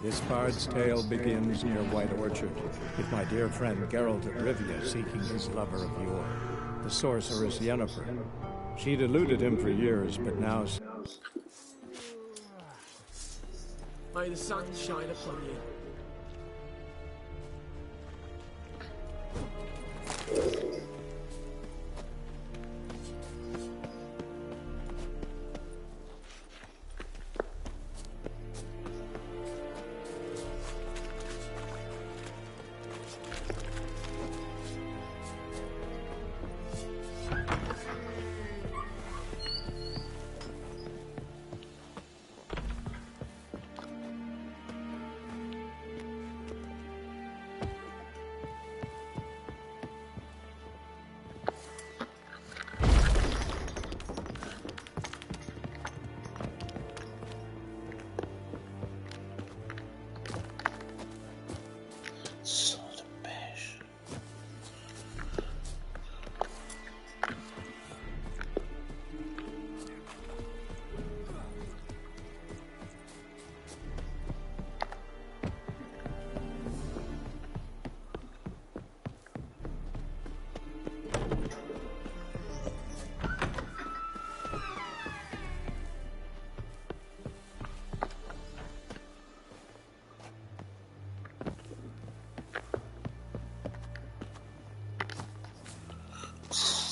This bard's tale begins near White Orchard, with my dear friend Geralt of Rivia seeking his lover of yore, the sorceress Yennefer. She'd eluded him for years, but now... May the sun shine upon you.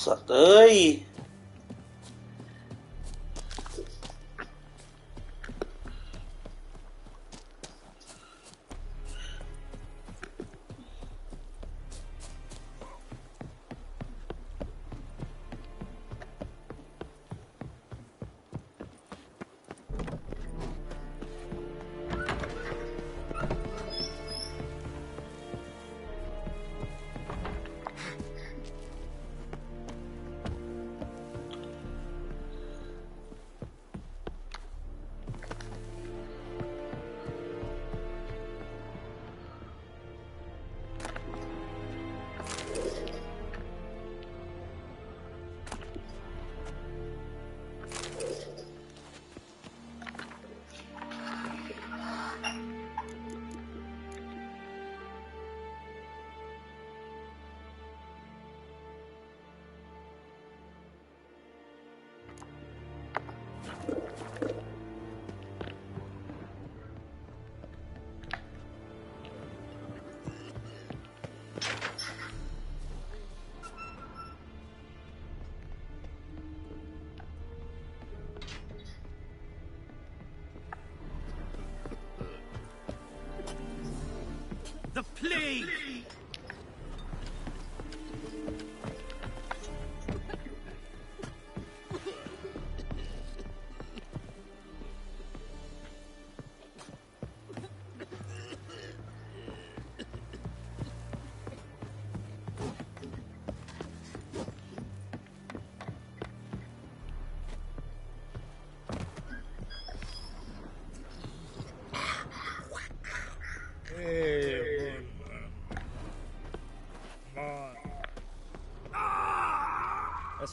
สัตว์เอ้ยThe plague!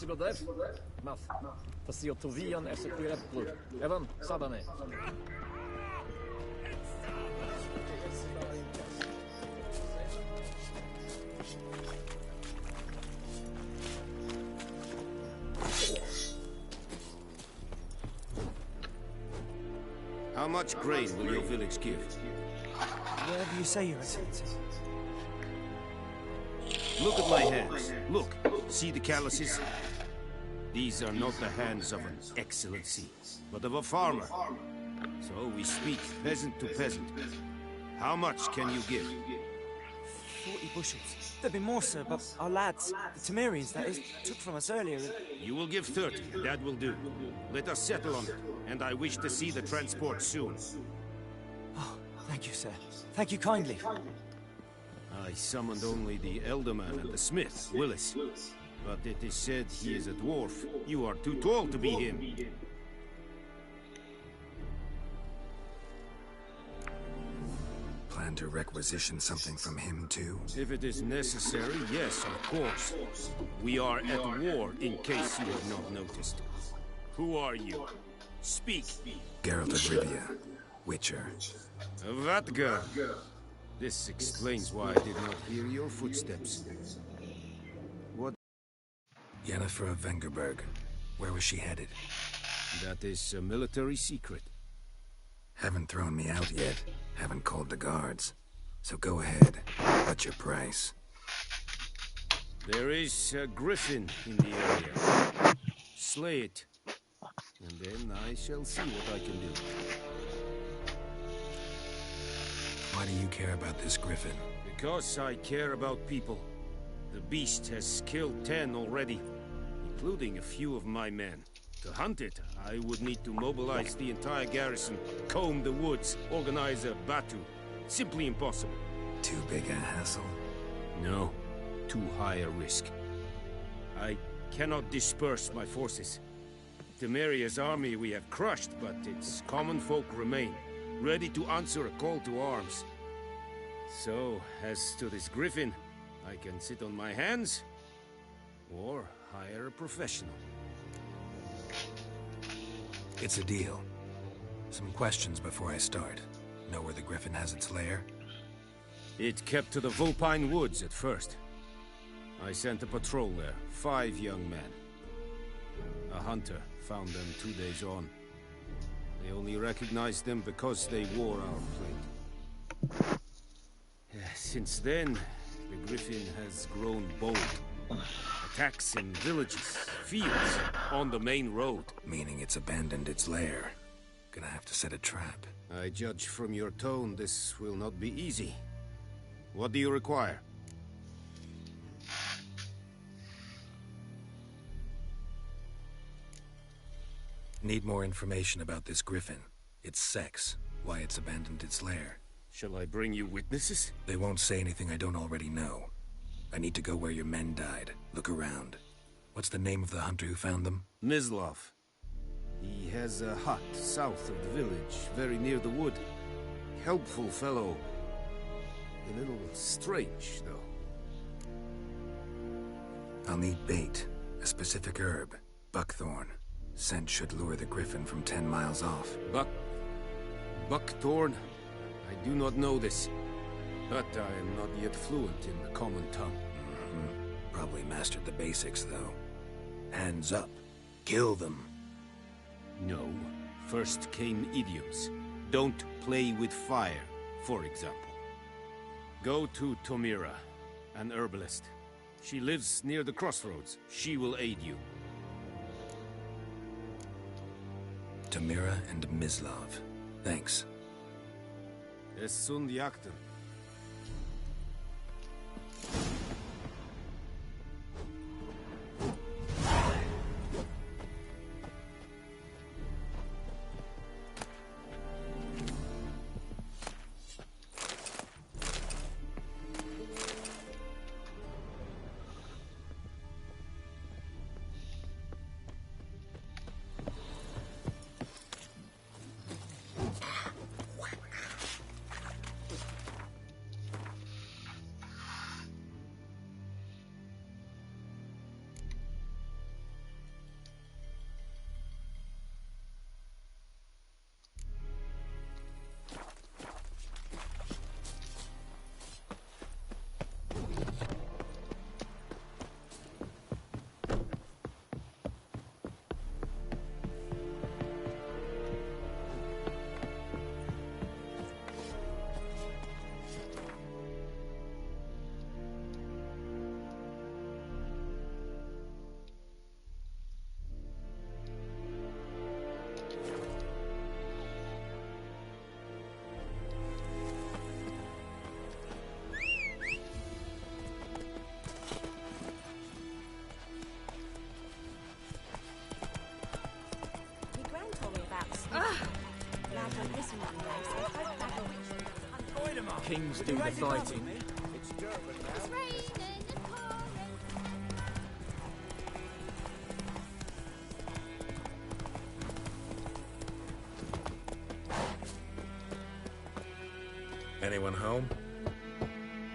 Esigodef, Math, Fasiotovian Esequireplur, Evan, Sadane. How much grain will your village give? Whatever you say, Your Excellency. Look at my hands. Look. See the calluses? These are not the hands of an excellency, but of a farmer. So we speak peasant to peasant. How much can you give? 40 bushels. There'd be more, sir, but our lads, the Temerians, that is, took from us earlier. You will give 30, and that will do. Let us settle on it, and I wish to see the transport soon. Oh, thank you, sir. Thank you kindly. I summoned only the Elderman and the smith, Willis. But it is said he is a dwarf. You are too tall to be him. Plan to requisition something from him, too? If it is necessary, yes, of course. We are at war, in case you have not noticed. Who are you? Speak. Geralt of Rivia. Witcher. Vatgar! This explains why I did not hear your footsteps. What? Yennefer of Vengerberg. Where was she headed? That is a military secret. Haven't thrown me out yet. Haven't called the guards. So go ahead. What's your price? There is a griffin in the area. Slay it. And then I shall see what I can do. Why do you care about this griffin? Because I care about people. The beast has killed 10 already, including a few of my men. To hunt it, I would need to mobilize the entire garrison, comb the woods, organize a batu. Simply impossible. Too big a hassle? No, too high a risk. I cannot disperse my forces. Temeria's army we have crushed, but its common folk remain, ready to answer a call to arms. So, as to this griffin, I can sit on my hands, or hire a professional. It's a deal. Some questions before I start. Know where the griffin has its lair? It kept to the Vulpine Woods at first. I sent a patrol there, 5 young men. A hunter found them 2 days on. They only recognized them because they wore our plate. Since then, the griffin has grown bold. Attacks in villages, fields, on the main road. Meaning it's abandoned its lair. Gonna have to set a trap. I judge from your tone this will not be easy. What do you require? Need more information about this griffin. Its sex, why it's abandoned its lair. Shall I bring you witnesses? They won't say anything I don't already know. I need to go where your men died. Look around. What's the name of the hunter who found them? Mislav. He has a hut south of the village, very near the wood. Helpful fellow. A little strange, though. I'll need bait. A specific herb. Buckthorn. Scent should lure the griffin from 10 miles off. Buckthorn? I do not know this. But I am not yet fluent in the common tongue. Probably mastered the basics, though. Hands up. Kill them. No. First came idioms. Don't play with fire, for example. Go to Tomira, an herbalist. She lives near the crossroads. She will aid you. Tomira and Mislav. Thanks. Es sunt jakten. Kings do the fighting. Anyone home?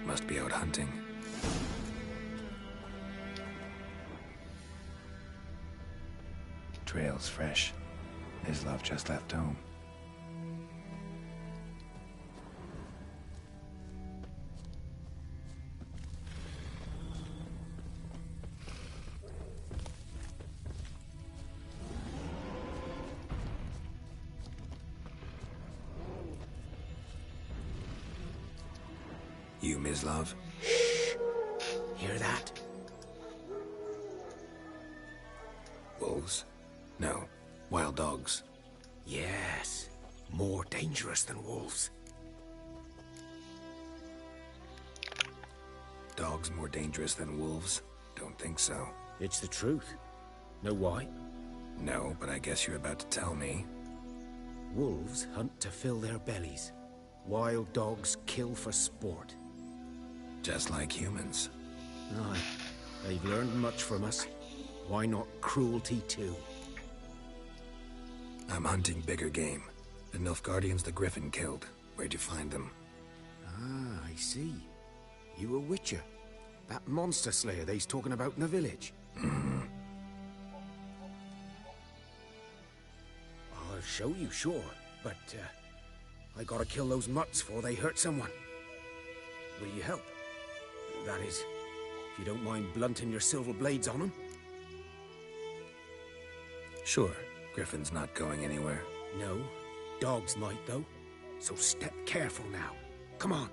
Must be out hunting. Trail's fresh. Mislav just left home. You, Mislav? Hear that? Wolves? No. Wild dogs. Yes. More dangerous than wolves. Dogs more dangerous than wolves? Don't think so. It's the truth. Know why? No, but I guess you're about to tell me. Wolves hunt to fill their bellies. Wild dogs kill for sport. Just like humans. Aye. They've learned much from us. Why not cruelty too? I'm hunting bigger game. The Nilfgaardians the Griffin killed. Where'd you find them? Ah, I see. You a witcher. That monster slayer they's talking about in the village. I'll show you, sure. But, I gotta kill those mutts before they hurt someone. Will you help? That is, if you don't mind blunting your silver blades on them. Sure. Griffin's not going anywhere. No. Dogs might, though. So step careful now. Come on.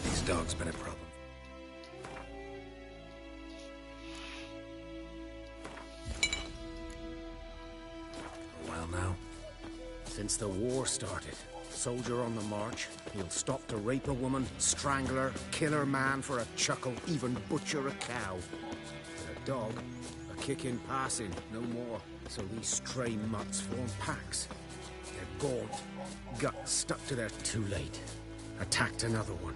These dogs been a problem. A while now? Since the war started. Soldier on the march. He'll stop to rape a woman, strangle her, kill her man for a chuckle, even butcher a cow. But a dog, a kick in passing, no more. So these stray mutts form packs. They're gaunt, guts stuck to their... Too late. Attacked another one.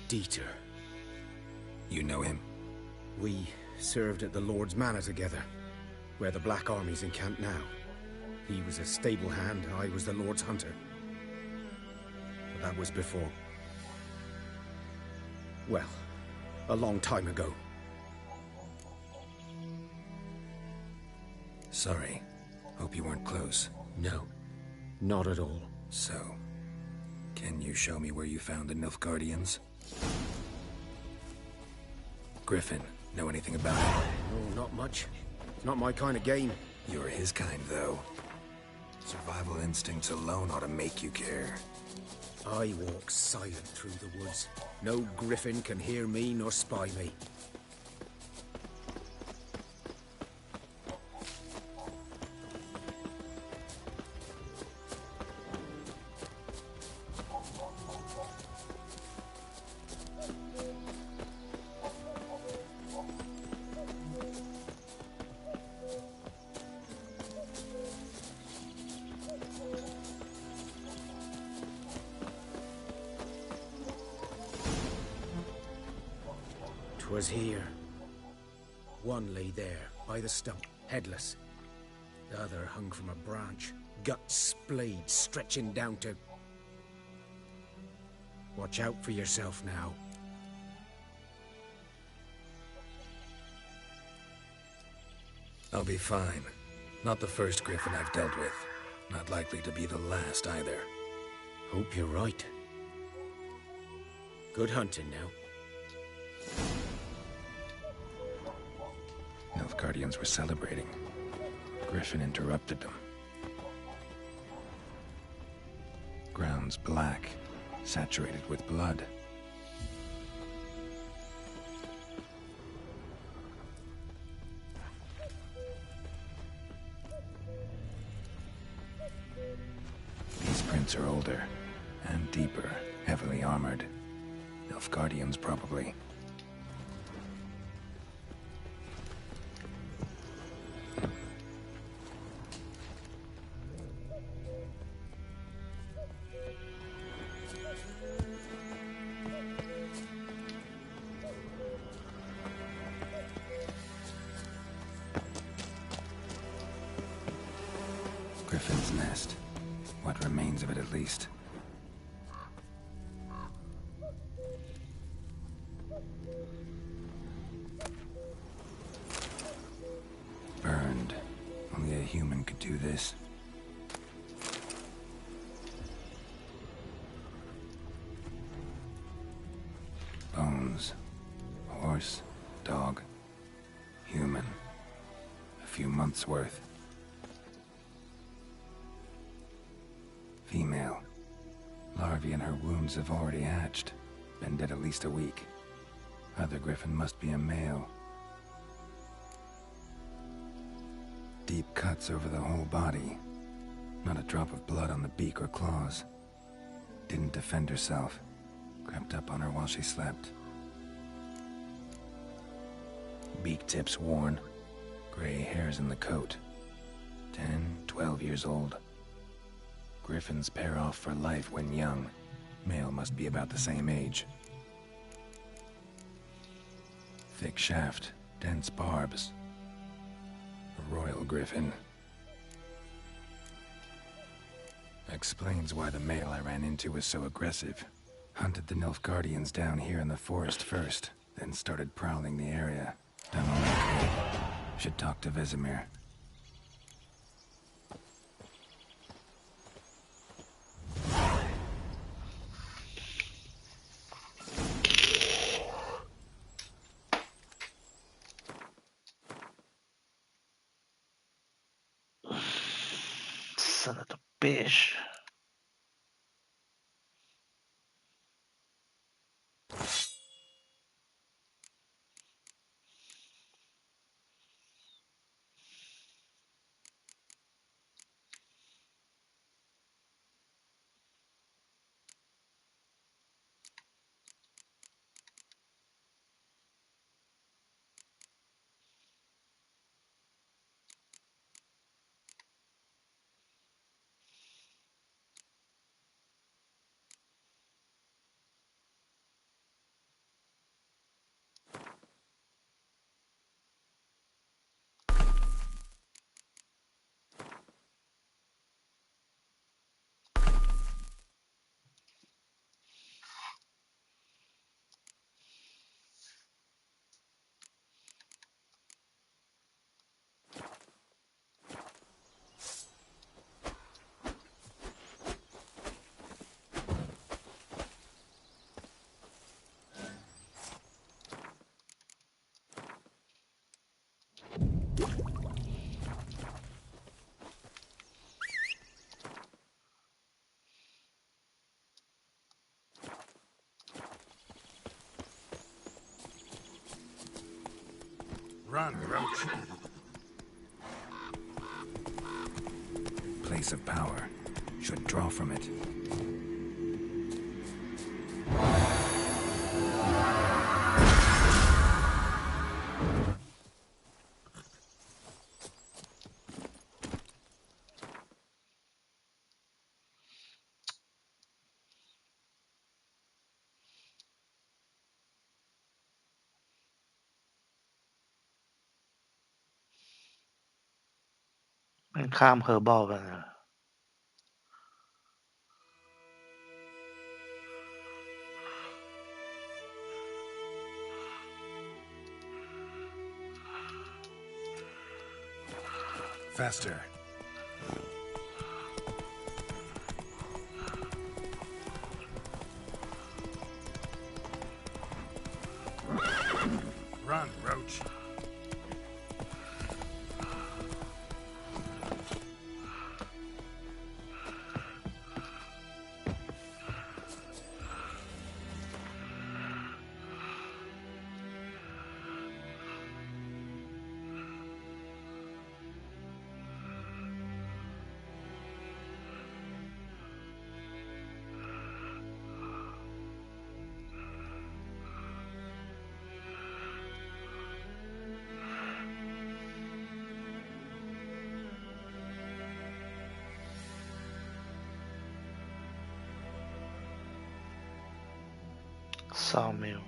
Dieter. You know him? We served at the Lord's Manor together, where the Black Army's encamped now. He was a stable hand, I was the Lord's hunter. But that was before. Well, a long time ago. Sorry. Hope you weren't close. No, not at all. So, can you show me where you found the Nilfgaardians? Griffin, know anything about it? No, not much. It's not my kind of game. You're his kind, though. Survival instincts alone ought to make you care. I walk silent through the woods. No griffin can hear me nor spy me. Was here. One lay there, by the stump, headless. The other hung from a branch, guts splayed, stretching down to... Watch out for yourself now. I'll be fine. Not the first Griffin I've dealt with. Not likely to be the last either. Hope you're right. Good hunting now. Nilfgaardians were celebrating. Griffin interrupted them. Ground's black, saturated with blood. These prints are older, and deeper, heavily armored. Nilfgaardians, probably. Griffin's nest. What remains of it, at least. Burned. Only a human could do this. Bones. Horse. Dog. Human. A few months' worth. Female. Larvae in her wounds have already hatched. Been dead at least a week. Other griffin must be a male. Deep cuts over the whole body. Not a drop of blood on the beak or claws. Didn't defend herself. Crept up on her while she slept. Beak tips worn. Gray hairs in the coat. 10, 12 years old. Griffins pair off for life when young. Male must be about the same age. Thick shaft, dense barbs. A royal griffin. Explains why the male I ran into was so aggressive. Hunted the Nilfgaardians down here in the forest first, then started prowling the area. Done all I could. Should talk to Vesemir. Son of a bitch. Run, Roach. Place of power. Should draw from it. Manข้ามเฮอร์บอลไปนะ Faster. Run, Roach. sawmill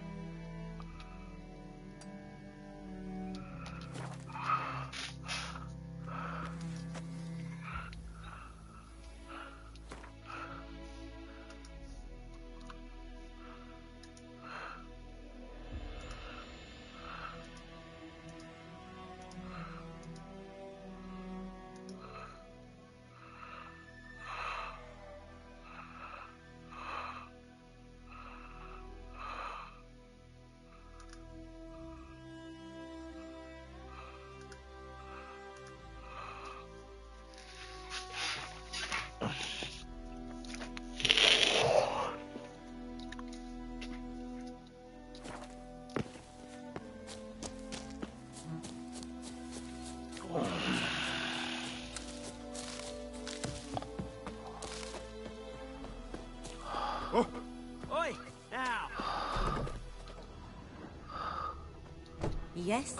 Yes?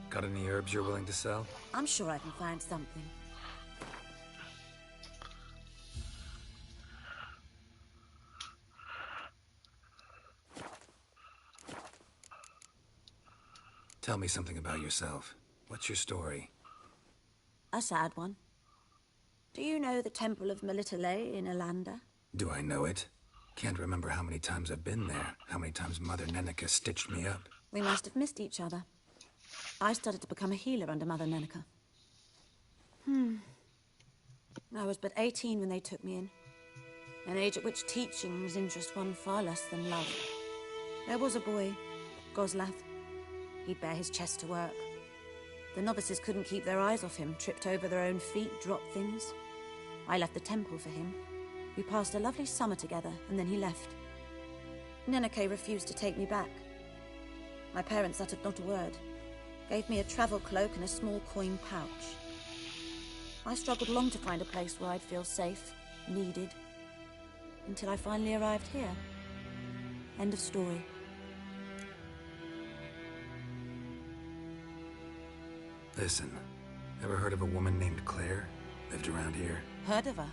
Got any herbs you're willing to sell? I'm sure I can find something. Tell me something about yourself. What's your story? A sad one. Do you know the Temple of Melitele in Alanda? Do I know it? Can't remember how many times I've been there, how many times Mother Neneka stitched me up. We must have missed each other. I started to become a healer under Mother Neneka. I was but 18 when they took me in. An age at which teachings interest one far less than love. There was a boy, Goslath. He'd bare his chest to work. The novices couldn't keep their eyes off him, tripped over their own feet, dropped things. I left the temple for him. We passed a lovely summer together, and then he left. Neneke refused to take me back. My parents uttered not a word, gave me a travel cloak and a small coin pouch. I struggled long to find a place where I'd feel safe, needed, until I finally arrived here. End of story. Listen, ever heard of a woman named Claire? Lived around here? Heard of her?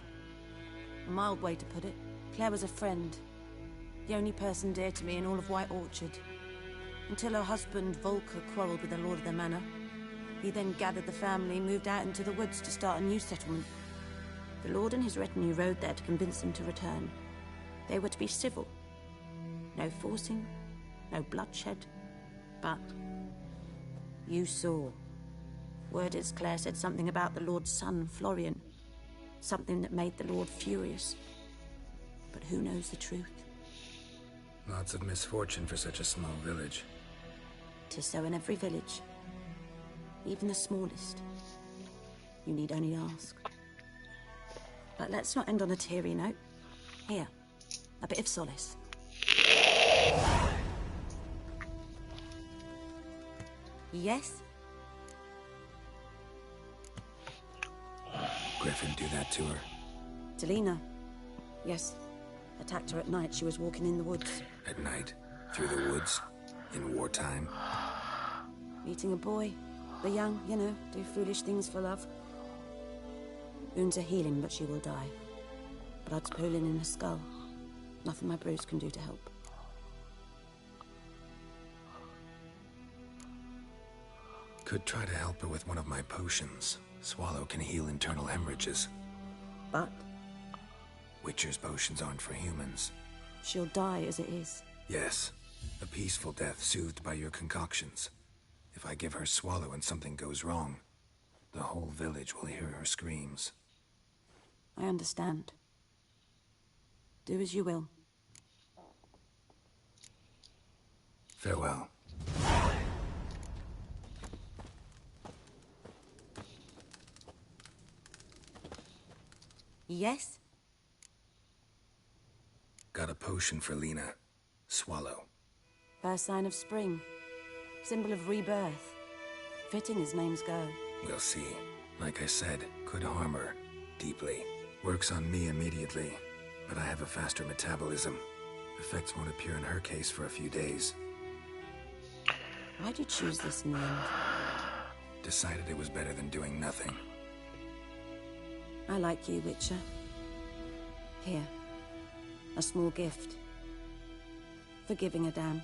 A mild way to put it. Claire was a friend. The only person dear to me in all of White Orchard. Until her husband, Volker, quarreled with the lord of the manor. He then gathered the family, moved out into the woods to start a new settlement. The lord and his retinue rode there to convince them to return. They were to be civil. No forcing, no bloodshed. But you saw. Word is Claire said something about the lord's son, Florian. Something that made the lord furious. But who knows the truth? Lots of misfortune for such a small village. 'Tis so in every village. Even the smallest. You need only ask. But let's not end on a teary note. Here, a bit of solace. Yes? Griffin do that to her? Delina. Yes. Attacked her at night. She was walking in the woods. At night? Through the woods? In wartime? Meeting a boy. The young, you know, do foolish things for love. Wounds are healing, but she will die. Blood's pooling in her skull. Nothing my bruise can do to help. Could try to help her with one of my potions. Swallow can heal internal hemorrhages. But Witcher's potions aren't for humans. she'll die as it is. Yes. A peaceful death soothed by your concoctions. If I give her Swallow and something goes wrong, the whole village will hear her screams. I understand. Do as you will. Farewell. Yes? Got a potion for Lena. Swallow. First sign of spring. Symbol of rebirth. Fitting as names go. We'll see. Like I said, could harm her. Deeply. Works on me immediately, but I have a faster metabolism. Effects won't appear in her case for a few days. Why'd you choose this in the end? Decided it was better than doing nothing. I like you, Witcher. Here. A small gift. For giving a damn.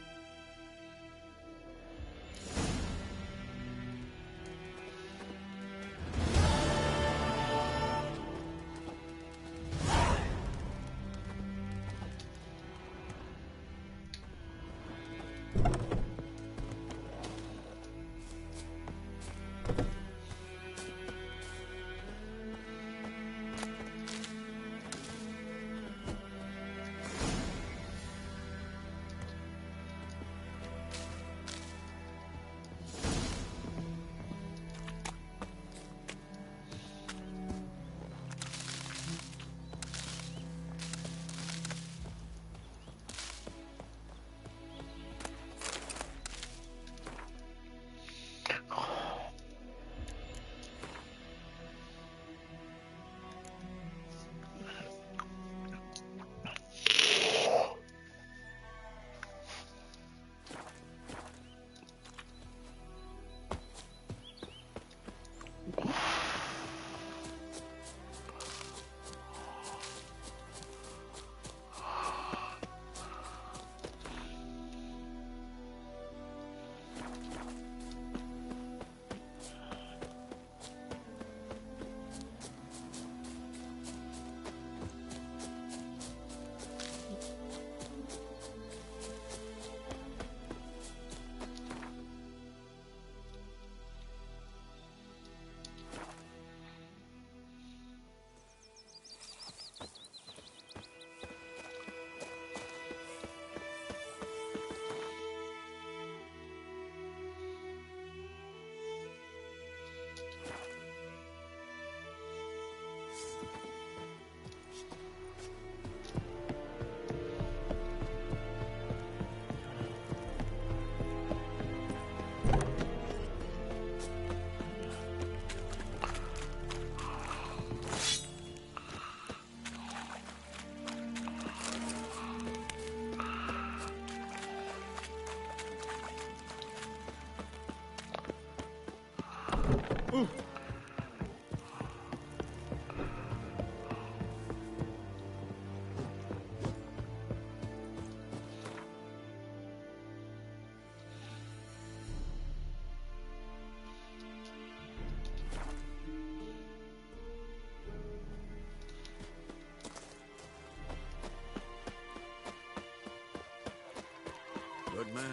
man.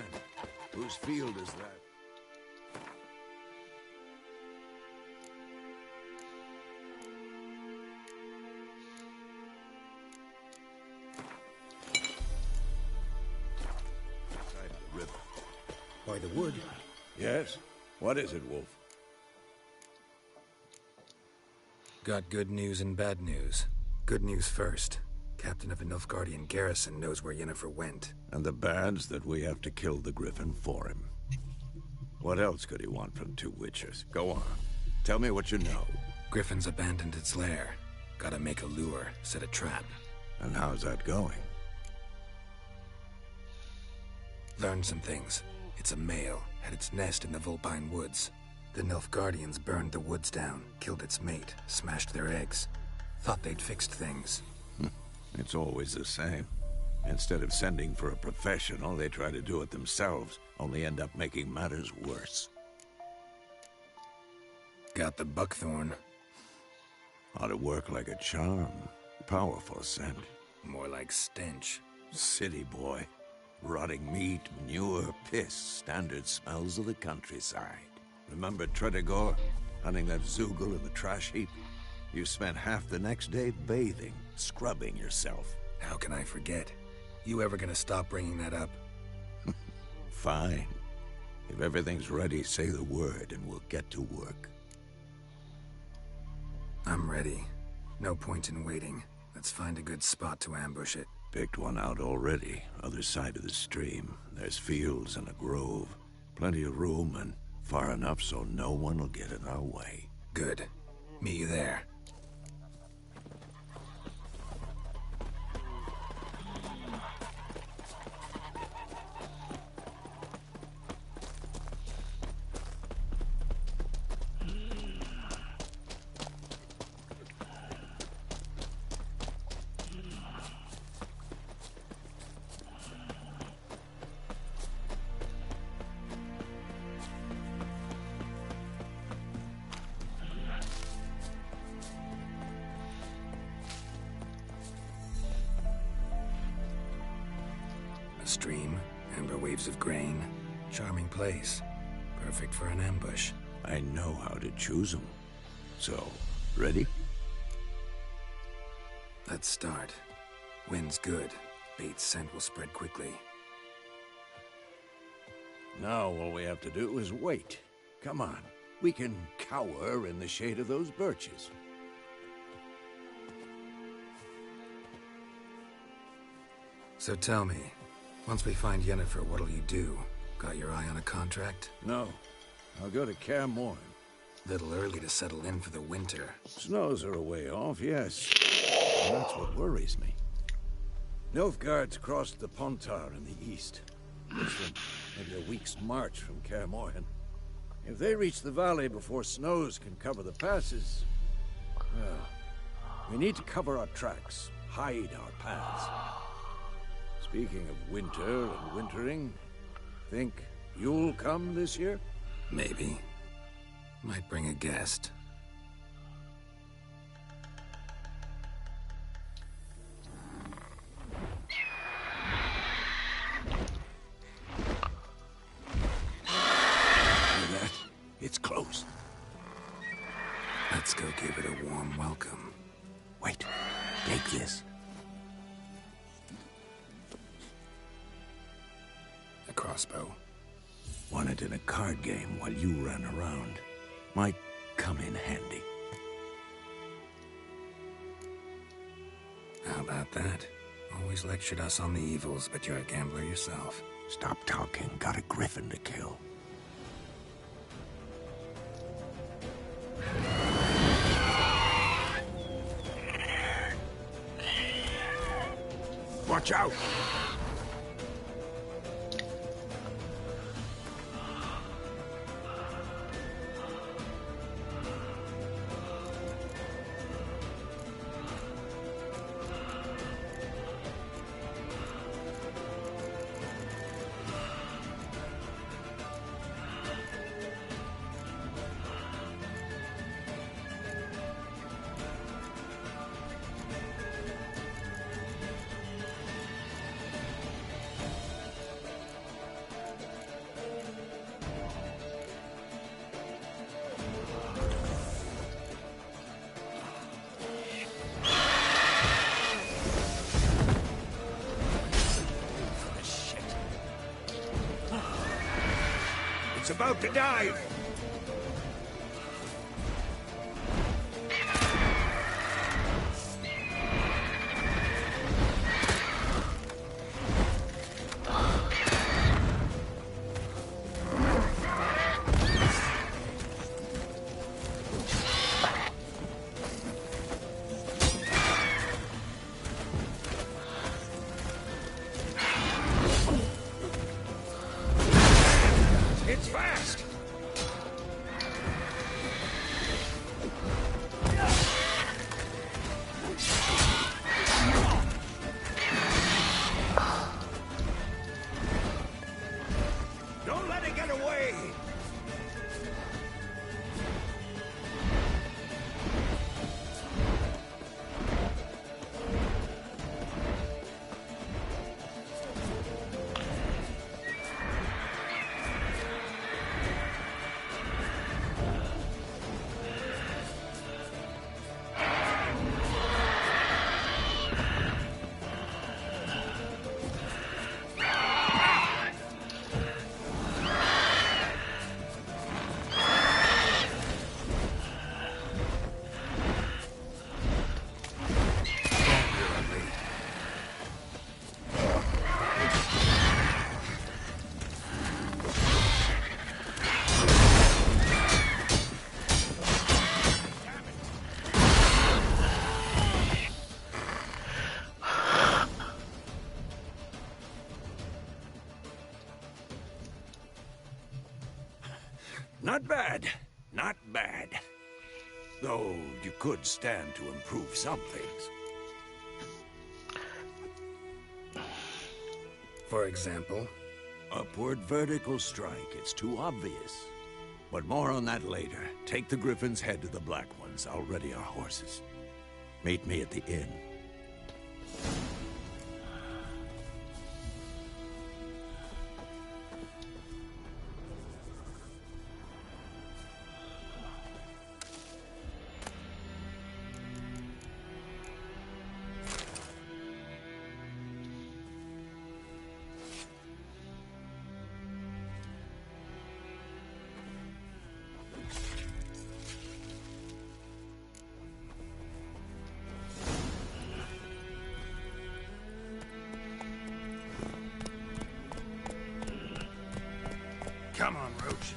Whose field is that? Side of the river. By the wood? Yes? What is it, Wolf? Got good news and bad news. Good news first. Captain of the Nilfgaardian garrison knows where Yennefer went. And the bad's that we have to kill the Griffin for him. What else could he want from two witchers? Go on. Tell me what you know. Griffin's abandoned its lair. Gotta make a lure, set a trap. And how's that going? Learned some things. It's a male, had its nest in the Vulpine Woods. The Nilfgaardians burned the woods down, killed its mate, smashed their eggs. Thought they'd fixed things. It's always the same. Instead of sending for a professional, they try to do it themselves, only end up making matters worse. Got the buckthorn. Ought to work like a charm. Powerful scent. More like stench. City boy. Rotting meat, manure, piss, standard smells of the countryside. Remember Tredegor? Hunting that Zoogle in the trash heap? You spent half the next day bathing, scrubbing yourself. How can I forget? You ever gonna stop bringing that up? Fine. If everything's ready, say the word and we'll get to work. I'm ready. No point in waiting. Let's find a good spot to ambush it. Picked one out already. Other side of the stream. There's fields and a grove. Plenty of room and far enough so no one will get in our way. Good. Meet you there. A stream, amber waves of grain. Charming place. Perfect for an ambush. I know how to choose them. So, ready? Let's start. Wind's good. Bait's scent will spread quickly. Now all we have to do is wait. Come on. We can cower in the shade of those birches. So tell me, once we find Yennefer, what'll you do? Got your eye on a contract? No. I'll go to Kaer Morhen. Little early to settle in for the winter. Snows are a way off, yes. And that's what worries me. Nilfgaard's crossed the Pontar in the east. Less than maybe a week's march from Kaer Morhen. If they reach the valley before snows can cover the passes, well, we need to cover our tracks, hide our paths. Speaking of winter and wintering, think you'll come this year? Maybe. Might bring a guest. Hear that? It's close. Let's go give it a warm welcome. Wait, take this. A crossbow. Won it in a card game while you ran around. Might come in handy. How about that? Always lectured us on the evils, but you're a gambler yourself. Stop talking. Got a griffin to kill. Watch out! about to dive! It's fast! Don't let it get away! Not bad. Not bad. Though you could stand to improve some things. For example? Upward vertical strike. It's too obvious. But more on that later. Take the Griffin's head to the Black Ones. I'll ready our horses. Meet me at the inn. Come on, Roach.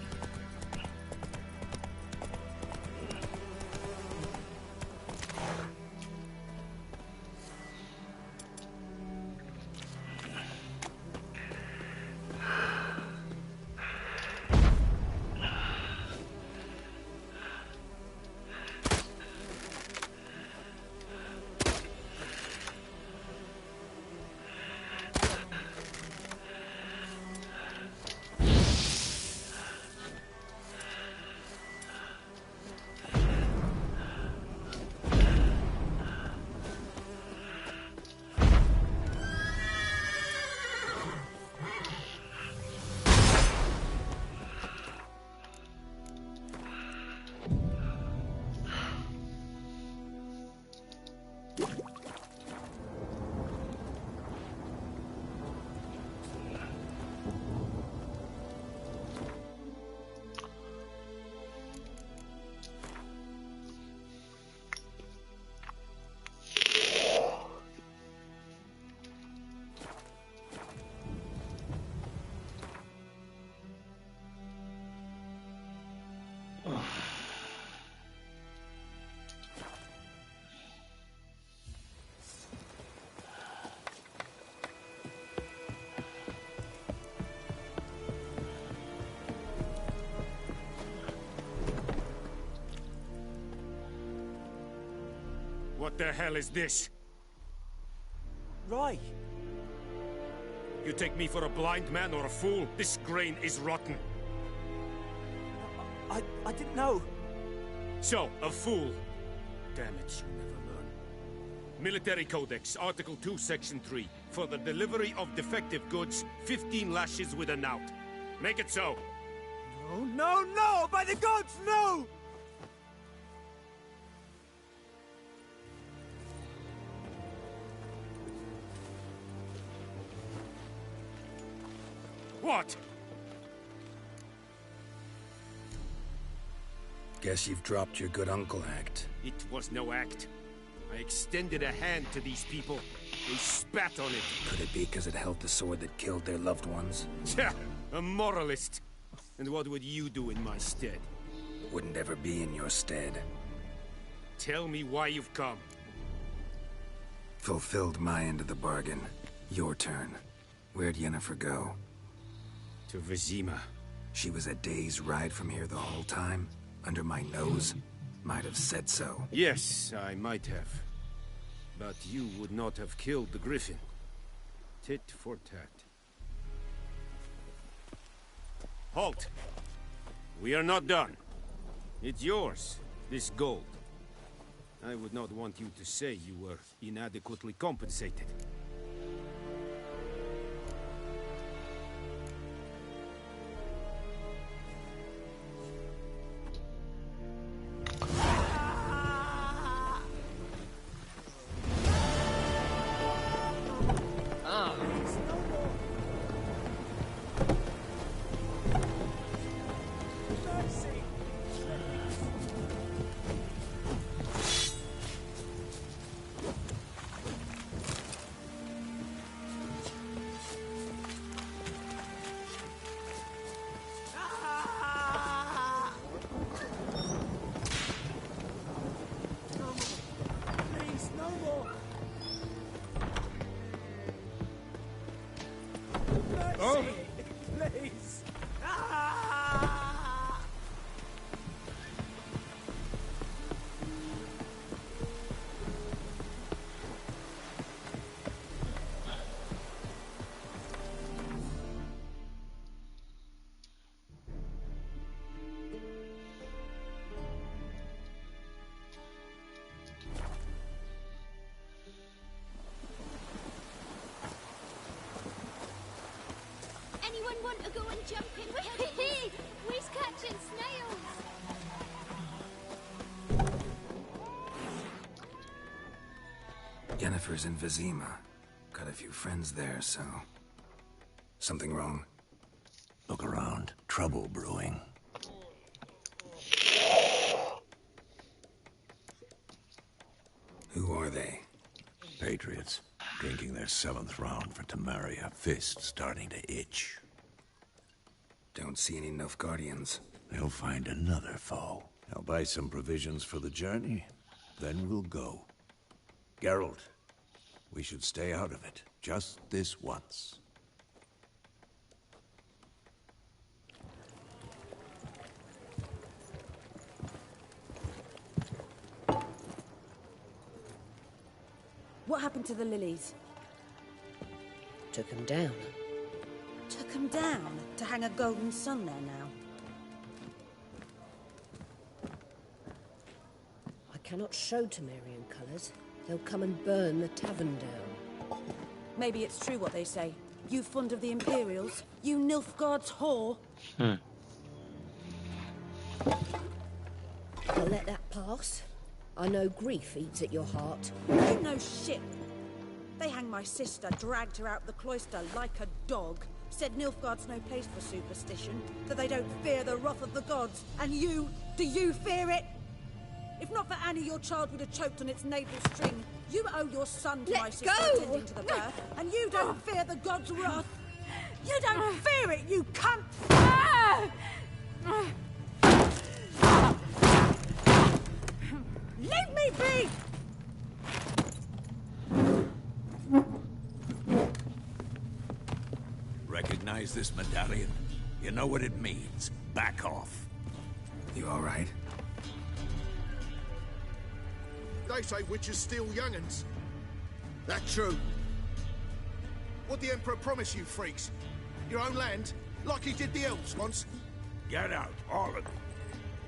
What the hell is this? Right. You take me for a blind man or a fool? This grain is rotten. I didn't know. So, a fool. Damn it, you'll never learn. Military Codex, Article 2, Section 3. For the delivery of defective goods, 15 lashes with a knout. Make it so. No, no, no! By the gods, no! What? Guess you've dropped your good uncle act. It was no act. I extended a hand to these people. They spat on it. Could it be because it held the sword that killed their loved ones? Tja, a moralist. And what would you do in my stead? Wouldn't ever be in your stead. Tell me why you've come. Fulfilled my end of the bargain. Your turn. Where'd Yennefer go? To Vizima. She was a day's ride from here the whole time? Under my nose? Might have said so. Yes, I might have. But you would not have killed the griffin. Tit for tat. Halt! We are not done. It's yours, this gold. I would not want you to say you were inadequately compensated. Please! Anyone want to go and jump in with me? We's catching snails. Yennefer's in Vizima. Got a few friends there, so... Something wrong? Look around. Trouble brewing. Who are they? Patriots. Drinking their 7th round for Temeria. Fist starting to itch. Don't see any Nilfgaardians. They'll find another foe. I'll buy some provisions for the journey. Then we'll go. Geralt, we should stay out of it. Just this once. What happened to the lilies? Took them down. Took them down to hang a golden sun there now. I cannot show Temerian colours. They'll come and burn the tavern down. Maybe it's true what they say. You fond of the Imperials? You Nilfgaard's whore? I'll let that pass. I know grief eats at your heart. You know shit. They hanged my sister, dragged her out the cloister like a dog. Said Nilfgaard's no place for superstition, that they don't fear the wrath of the gods. And you, do you fear it? If not for Annie, your child would have choked on its navel string. You owe your son to my sister attending to the birth, and you don't fear the gods' wrath. You don't fear it, you cunt! Leave me be! Recognize this medallion? You know what it means. Back off. You all right? They say witches steal young'uns. That true? What'd the Emperor promise you, freaks? Your own land? Like he did the elves once? Get out, all of you.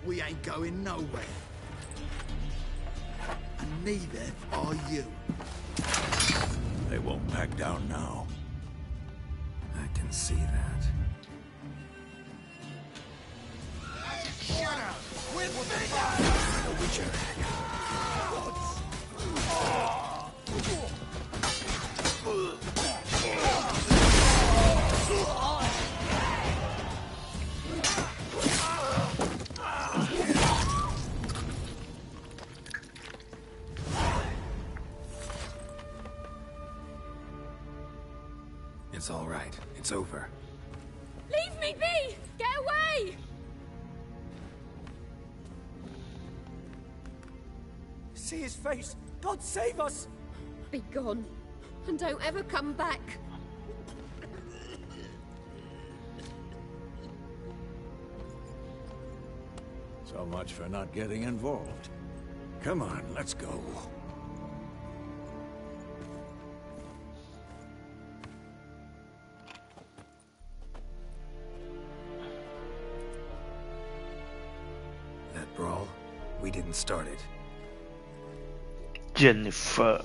We ain't going nowhere. And neither are you. They won't back down now. I can see that. Shut up! With me! The Witcher. It's all right. It's over. Leave me be! Get away! See his face! God save us! Be gone. And don't ever come back. So much for not getting involved. Come on, let's go. That brawl, we didn't start it. Jennifer.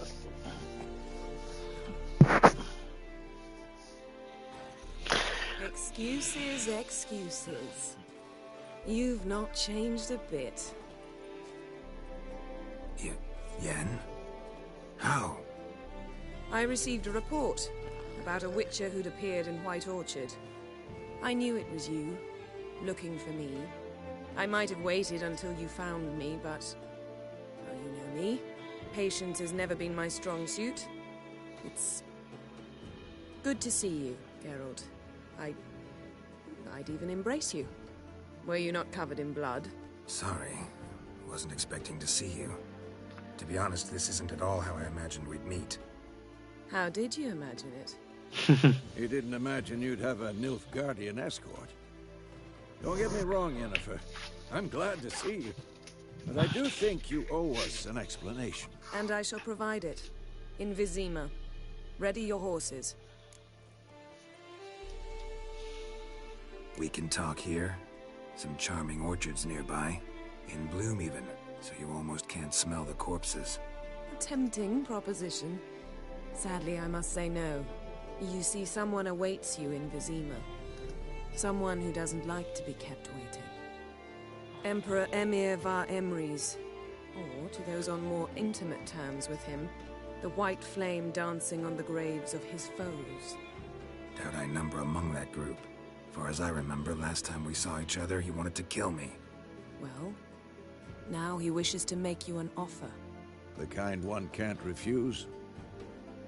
Excuses, excuses. You've not changed a bit. Yen? How? I received a report about a witcher who'd appeared in White Orchard. I knew it was you, looking for me. I might have waited until you found me, but... well, you know me. Patience has never been my strong suit. It's... good to see you, Geralt. I'd even embrace you. Were you not covered in blood? Sorry. Wasn't expecting to see you. To be honest, this isn't at all how I imagined we'd meet. How did you imagine it? You didn't imagine you'd have a Nilfgaardian escort. Don't get me wrong, Yennefer. I'm glad to see you. But I do think you owe us an explanation. And I shall provide it. In Vizima. Ready your horses. We can talk here. Some charming orchards nearby. In bloom even, so you almost can't smell the corpses. A tempting proposition. Sadly, I must say no. You see, someone awaits you in Vizima. Someone who doesn't like to be kept waiting. Emperor Emir var Emreis. Or, to those on more intimate terms with him, the white flame dancing on the graves of his foes. Doubt I number among that group. Far as I remember, last time we saw each other, he wanted to kill me. Well, now he wishes to make you an offer. The kind one can't refuse?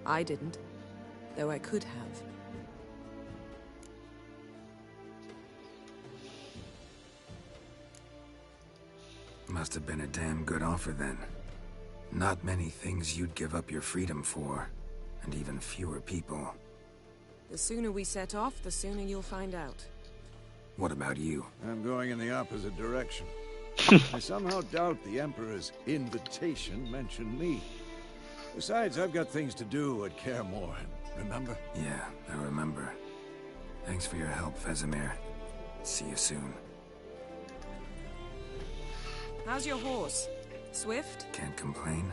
I didn't, though I could have. Must have been a damn good offer then. Not many things you'd give up your freedom for, and even fewer people. The sooner we set off, the sooner you'll find out. What about you? I'm going in the opposite direction. I somehow doubt the Emperor's invitation mentioned me. Besides, I've got things to do at Kaer Morhen, remember? Yeah, I remember. Thanks for your help, Vesemir. See you soon. How's your horse? Swift? Can't complain.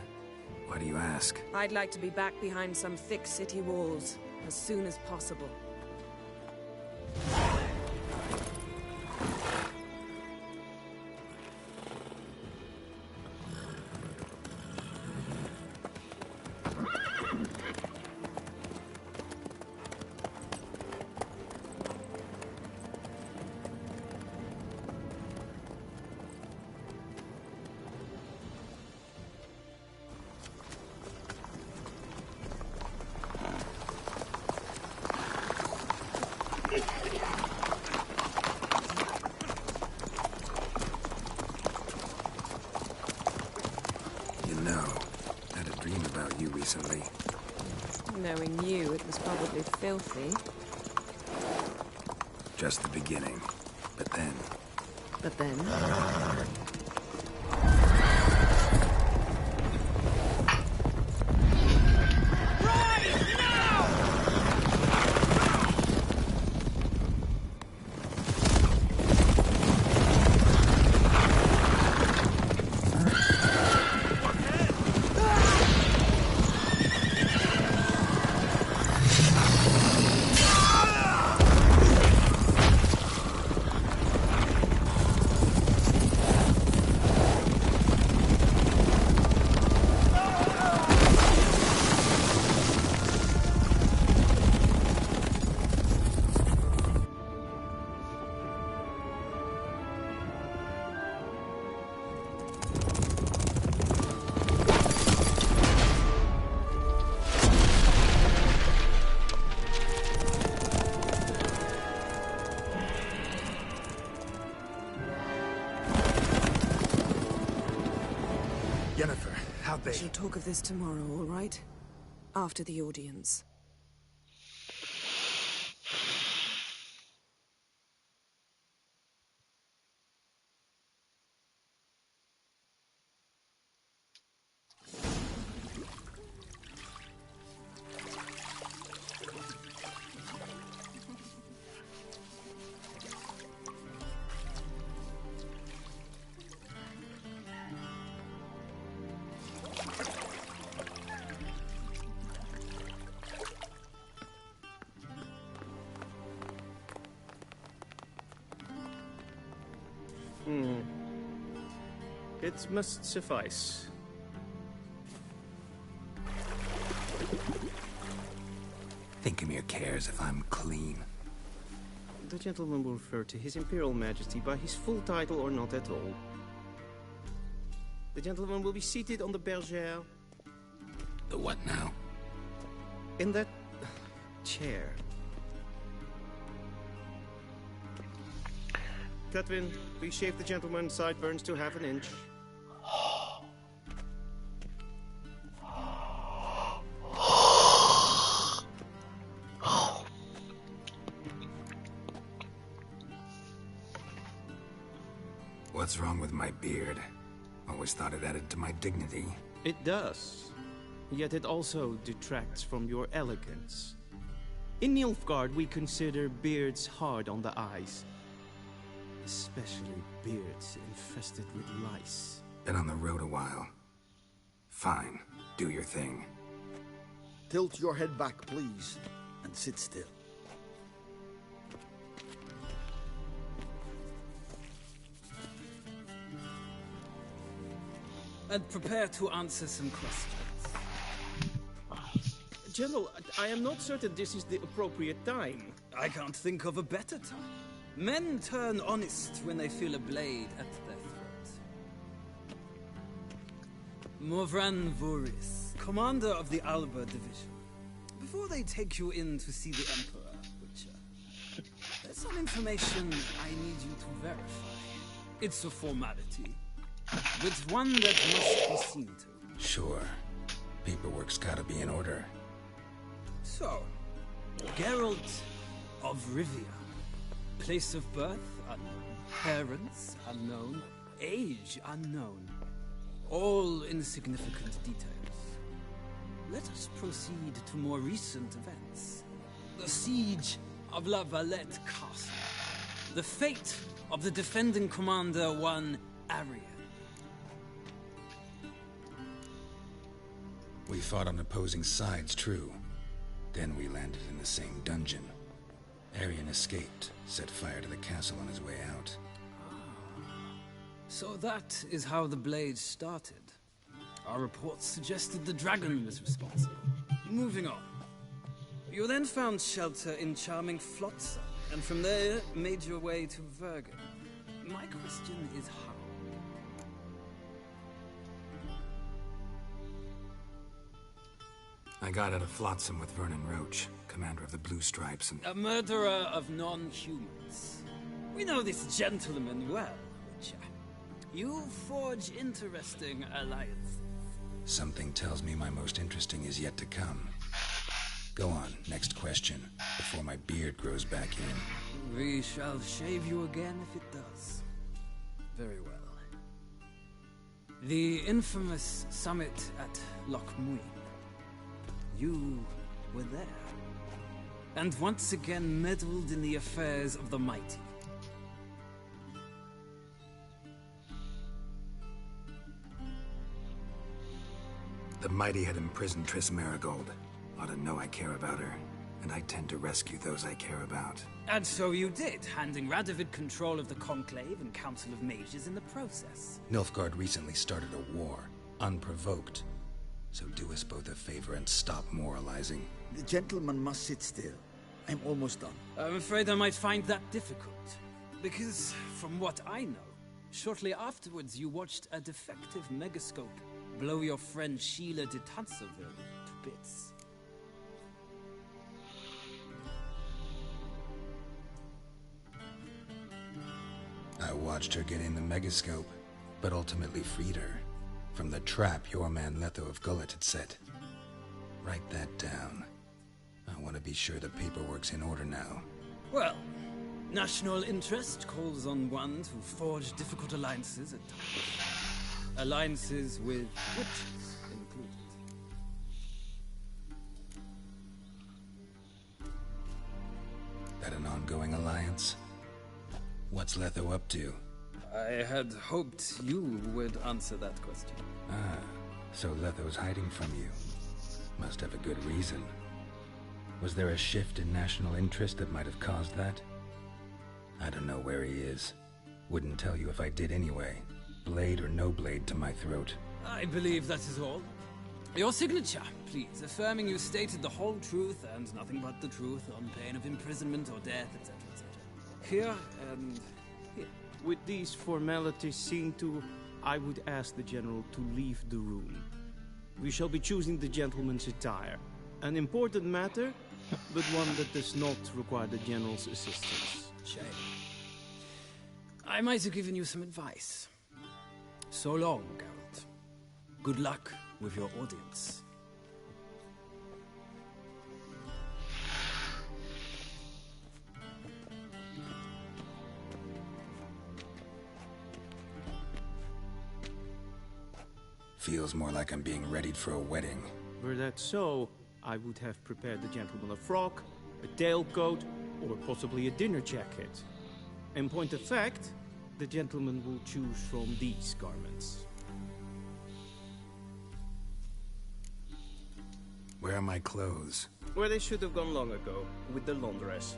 Why do you ask? I'd like to be back behind some thick city walls as soon as possible. Recently. Knowing you, it was probably filthy. Just the beginning. But then... But then? be. We shall talk of this tomorrow, all right? After the audience. It must suffice. Thinkamere cares if I'm clean. The gentleman will refer to His Imperial Majesty by his full title or not at all. The gentleman will be seated on the bergère. The what now? In that chair. Cutwin, please shave the gentleman's sideburns to half an inch. What's wrong with my beard? Always thought it added to my dignity. It does. Yet it also detracts from your elegance. In Nilfgaard, we consider beards hard on the eyes. Especially beards infested with lice. Been on the road a while. Fine. Do your thing. Tilt your head back, please, and sit still. And prepare to answer some questions. General, I am not certain this is the appropriate time. I can't think of a better time. Men turn honest when they feel a blade at their throat. Morvran Voorhis, commander of the Alba Division. Before they take you in to see the Emperor, Witcher, there's some information I need you to verify. It's a formality, but one that must be seen to. Sure. Paperwork's gotta be in order. So, Geralt of Rivia. Place of birth unknown. Parents unknown. Age unknown. All insignificant details. Let us proceed to more recent events. The siege of La Valette Castle. The fate of the defending commander, one Arian. We fought on opposing sides, true. Then we landed in the same dungeon. Arian escaped, set fire to the castle on his way out. So that is how the blade started. Our reports suggested the dragon was responsible. Moving on. You then found shelter in charming Flotsam, and from there made your way to Vergen. My question is how? I got out of Flotsam with Vernon Roach, commander of the Blue Stripes, and... A murderer of non-humans. We know this gentleman well, Witcher. You forge interesting alliances. Something tells me my most interesting is yet to come. Go on, next question, before my beard grows back in. We shall shave you again if it does. Very well. The infamous summit at Loch Muin. You were there. And once again meddled in the affairs of the mighty. The mighty had imprisoned Triss Merigold. Ought to know I care about her, and I tend to rescue those I care about. And so you did, handing Radovid control of the Conclave and Council of Mages in the process. Nilfgaard recently started a war, unprovoked. So do us both a favor and stop moralizing. The gentleman must sit still. I'm almost done. I'm afraid I might find that difficult. Because, from what I know, shortly afterwards you watched a defective megascope blow your friend Sheila de Tanserville to bits. I watched her get in the megascope, but ultimately freed her. From the trap your man Letho of Gullet had set. Write that down. I want to be sure the paperwork's in order now. Well, national interest calls on one to forge difficult alliances at times. Alliances with witches included. That an ongoing alliance? What's Letho up to? I had hoped you would answer that question. Ah, so Letho's hiding from you. Must have a good reason. Was there a shift in national interest that might have caused that? I don't know where he is. Wouldn't tell you if I did anyway. Blade or no blade to my throat. I believe that is all. Your signature, please, affirming you stated the whole truth and nothing but the truth on pain of imprisonment or death, etc., etc. Here and here. With these formalities seen to, I would ask the General to leave the room. We shall be choosing the gentleman's attire. An important matter, but one that does not require the General's assistance. Shame. I might have given you some advice. So long, Geralt. Good luck with your audience. Feels more like I'm being readied for a wedding. Were that so, I would have prepared the gentleman a frock, a tailcoat, or possibly a dinner jacket. In point of fact, the gentleman will choose from these garments. Where are my clothes? Where they should have gone long ago, with the laundress.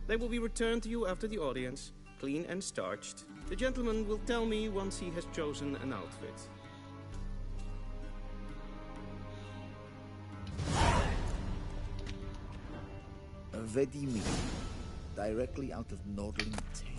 They will be returned to you after the audience, clean and starched. The gentleman will tell me once he has chosen an outfit. Vedimi, directly out of Nordling Tales.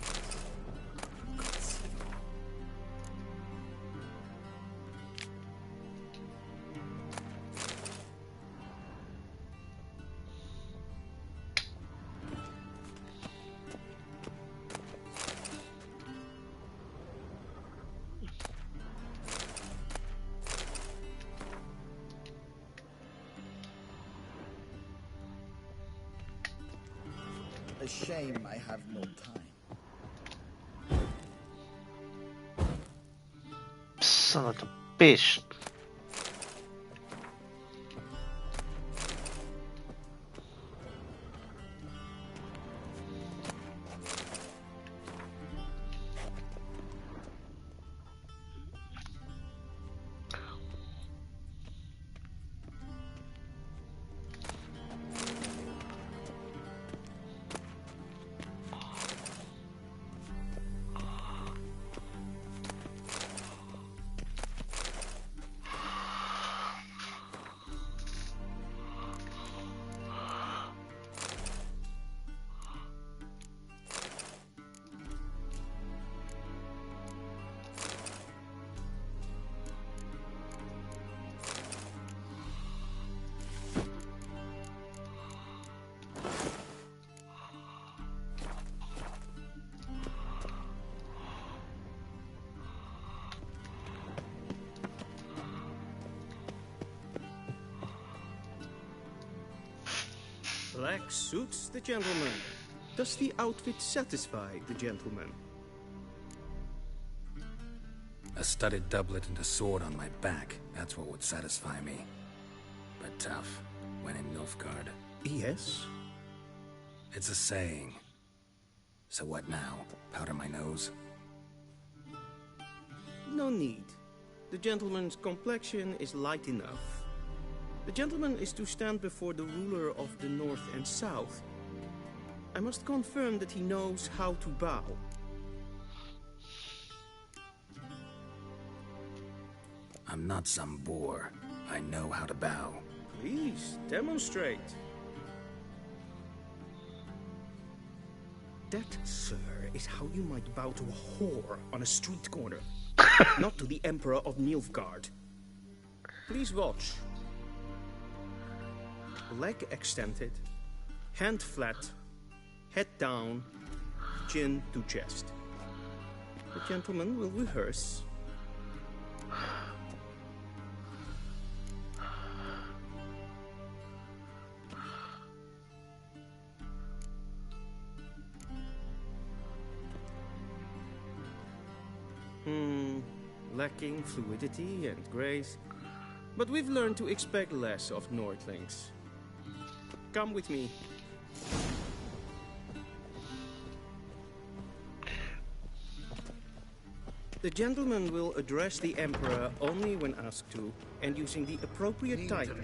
A shame I have no time. Son of a bitch. Black suits the gentleman. Does the outfit satisfy the gentleman? A studded doublet and a sword on my back. That's what would satisfy me. But tough, when in Nilfgaard. Yes? It's a saying. So what now? Powder my nose? No need. The gentleman's complexion is light enough. The gentleman is to stand before the ruler of the North and South. I must confirm that he knows how to bow. I'm not some boor. I know how to bow. Please, demonstrate. That, sir, is how you might bow to a whore on a street corner. Not to the Emperor of Nilfgaard. Please watch. Leg extended, hand flat, head down, chin to chest. The gentleman will rehearse. lacking fluidity and grace. But we've learned to expect less of Nordlings. Come with me. The gentleman will address the Emperor only when asked to, and using the appropriate title.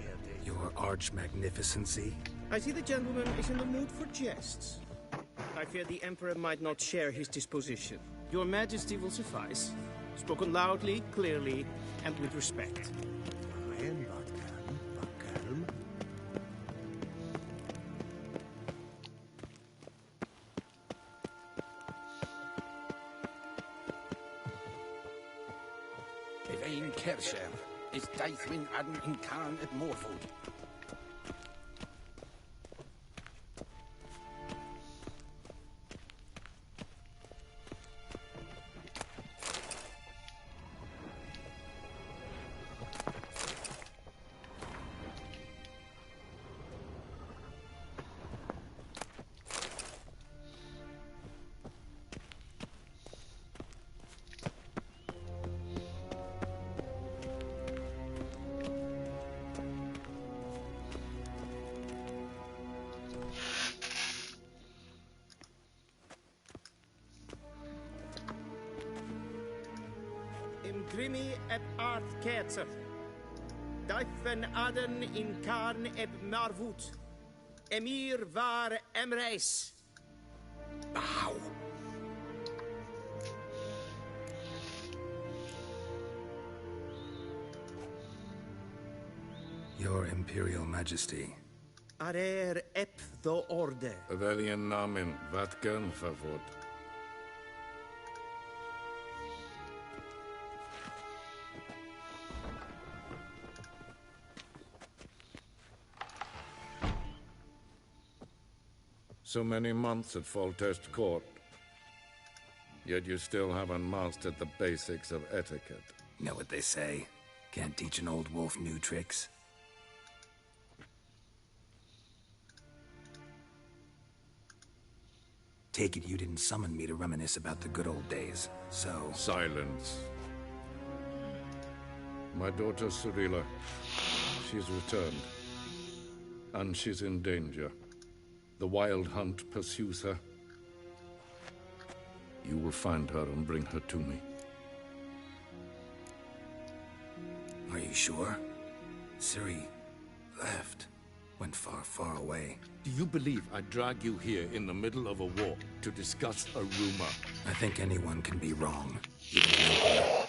Your Arch-Magnificency? I see the gentleman is in the mood for jests. I fear the Emperor might not share his disposition. Your Majesty will suffice. Spoken loudly, clearly, and with respect. Evain Kersher is Daithwin Adden in Karn at Morfold. Imprimi et art Ketzer. Daithwen Adden in Karn eb Marvut. Emir var Emreis. Bow. Your Imperial Majesty. Arer ep the orde. Velian namen, vatgen favor. So many months at Foltest Court, yet you still haven't mastered the basics of etiquette. Know what they say? Can't teach an old wolf new tricks. Take it you didn't summon me to reminisce about the good old days, so... Silence. My daughter Cyrilla, she's returned. And she's in danger. The Wild Hunt pursues her. You will find her and bring her to me. Are you sure? Ciri left. Went far, far away. Do you believe I drag you here in the middle of a war to discuss a rumor? I think anyone can be wrong. Even the Emperor.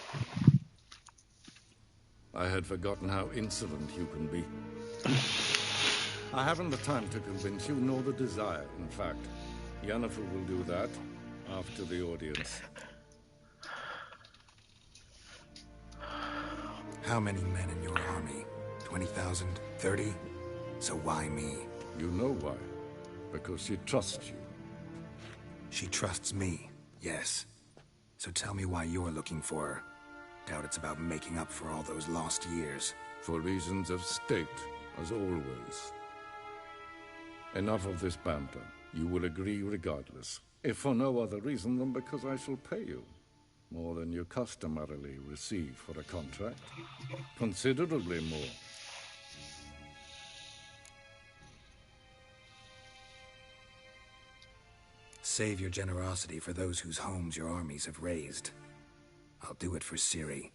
I had forgotten how insolent you can be. I haven't the time to convince you, nor the desire, in fact. Yennefer will do that after the audience. How many men in your army? 20,000? 30? So why me? You know why. Because she trusts you. She trusts me, yes. So tell me why you're looking for her. Doubt it's about making up for all those lost years. For reasons of state, as always. Enough of this banter. You will agree regardless. If for no other reason than because I shall pay you. More than you customarily receive for a contract. Considerably more. Save your generosity for those whose homes your armies have razed. I'll do it for Ciri,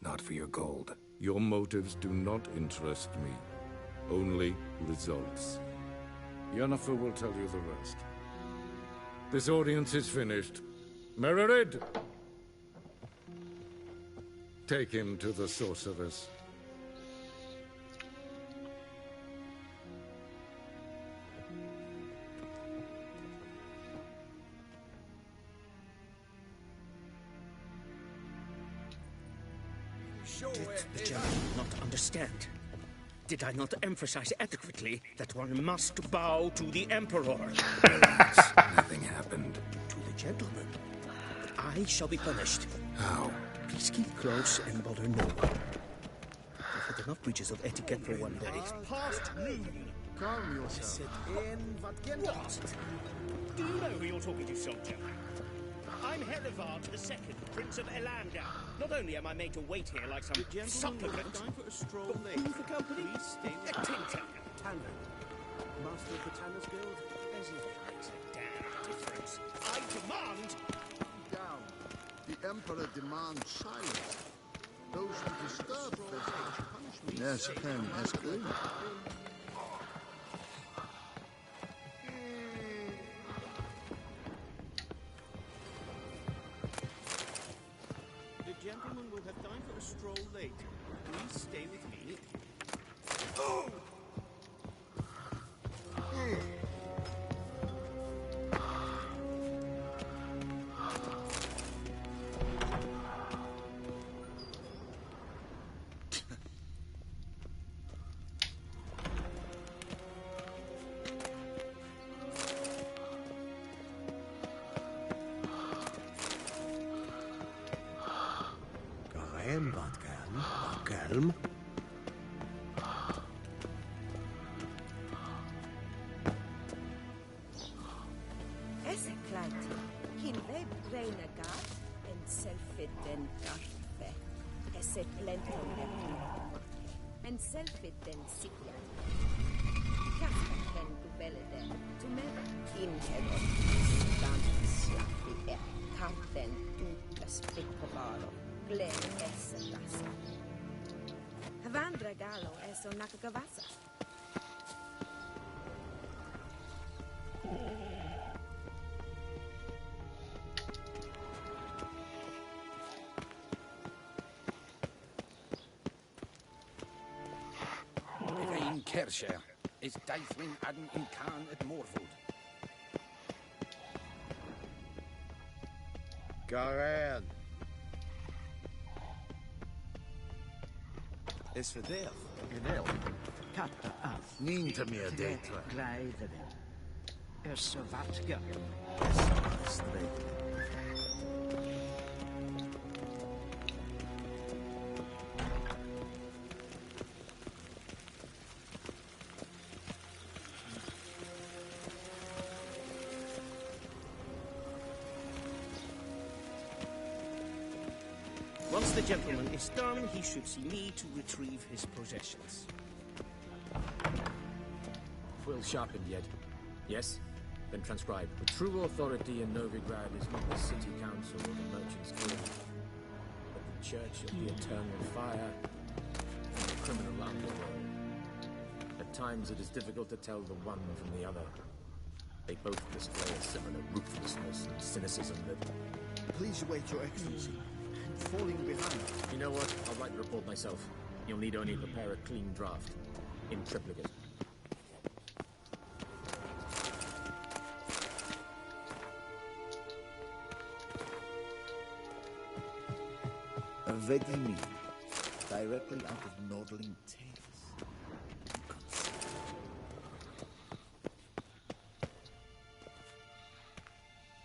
not for your gold. Your motives do not interest me. Only results. Yennefer will tell you the rest. This audience is finished. Mererid! Take him to the sorceress. Did the gentleman not understand? Did I not emphasize adequately that one must bow to the Emperor? Nothing happened. To the gentleman. But I shall be punished. How? Please keep close and bother no one. I've had enough breaches of etiquette for one day. It's past noon. Calm yourself. What? Do you know who you're talking to, soldier? I I'm Herivard II, Prince of Elander. Not only am I made to wait here like some supplicant, for a stroll but who for company? Please stay with A tinker. Tanner, Master of the Tanner's Guild. As if it makes a damn difference. I demand... Down. The Emperor demands silence. Those who disturb the punishment. Yes, Ken, yes, good. The gentleman will have time for a stroll later. Please stay with me. Calm. Ese kleiti, hinve breina gat, en selfit den garfe. Ese plenton den en selfit den sikya. Kasta den dubelede, to me, in heaven, stand slappi karten dukas piccovaro, glen esse lassa. Havandra galo eso nakagavasa. In Kershire is Daithwin Adden in Khan at Morwood. Garan. Is verdeeld. Gewel. Katta af. Niet meer detra. Gleideren. So wat ga. Streek. Once the gentleman is done, he should see me to retrieve his possessions. Quill sharpened yet? Yes? Then transcribe. The true authority in Novigrad is not the city council or the merchants' guild, but the Church of the Eternal Fire and the criminal underworld. At times it is difficult to tell the one from the other. They both display a similar ruthlessness and cynicism that... Please wait, Your Excellency. Falling behind. You know what? I'll write the report myself. You'll need only prepare a clean draft. In triplicate. Vedimi, directly out of Nordling Tales.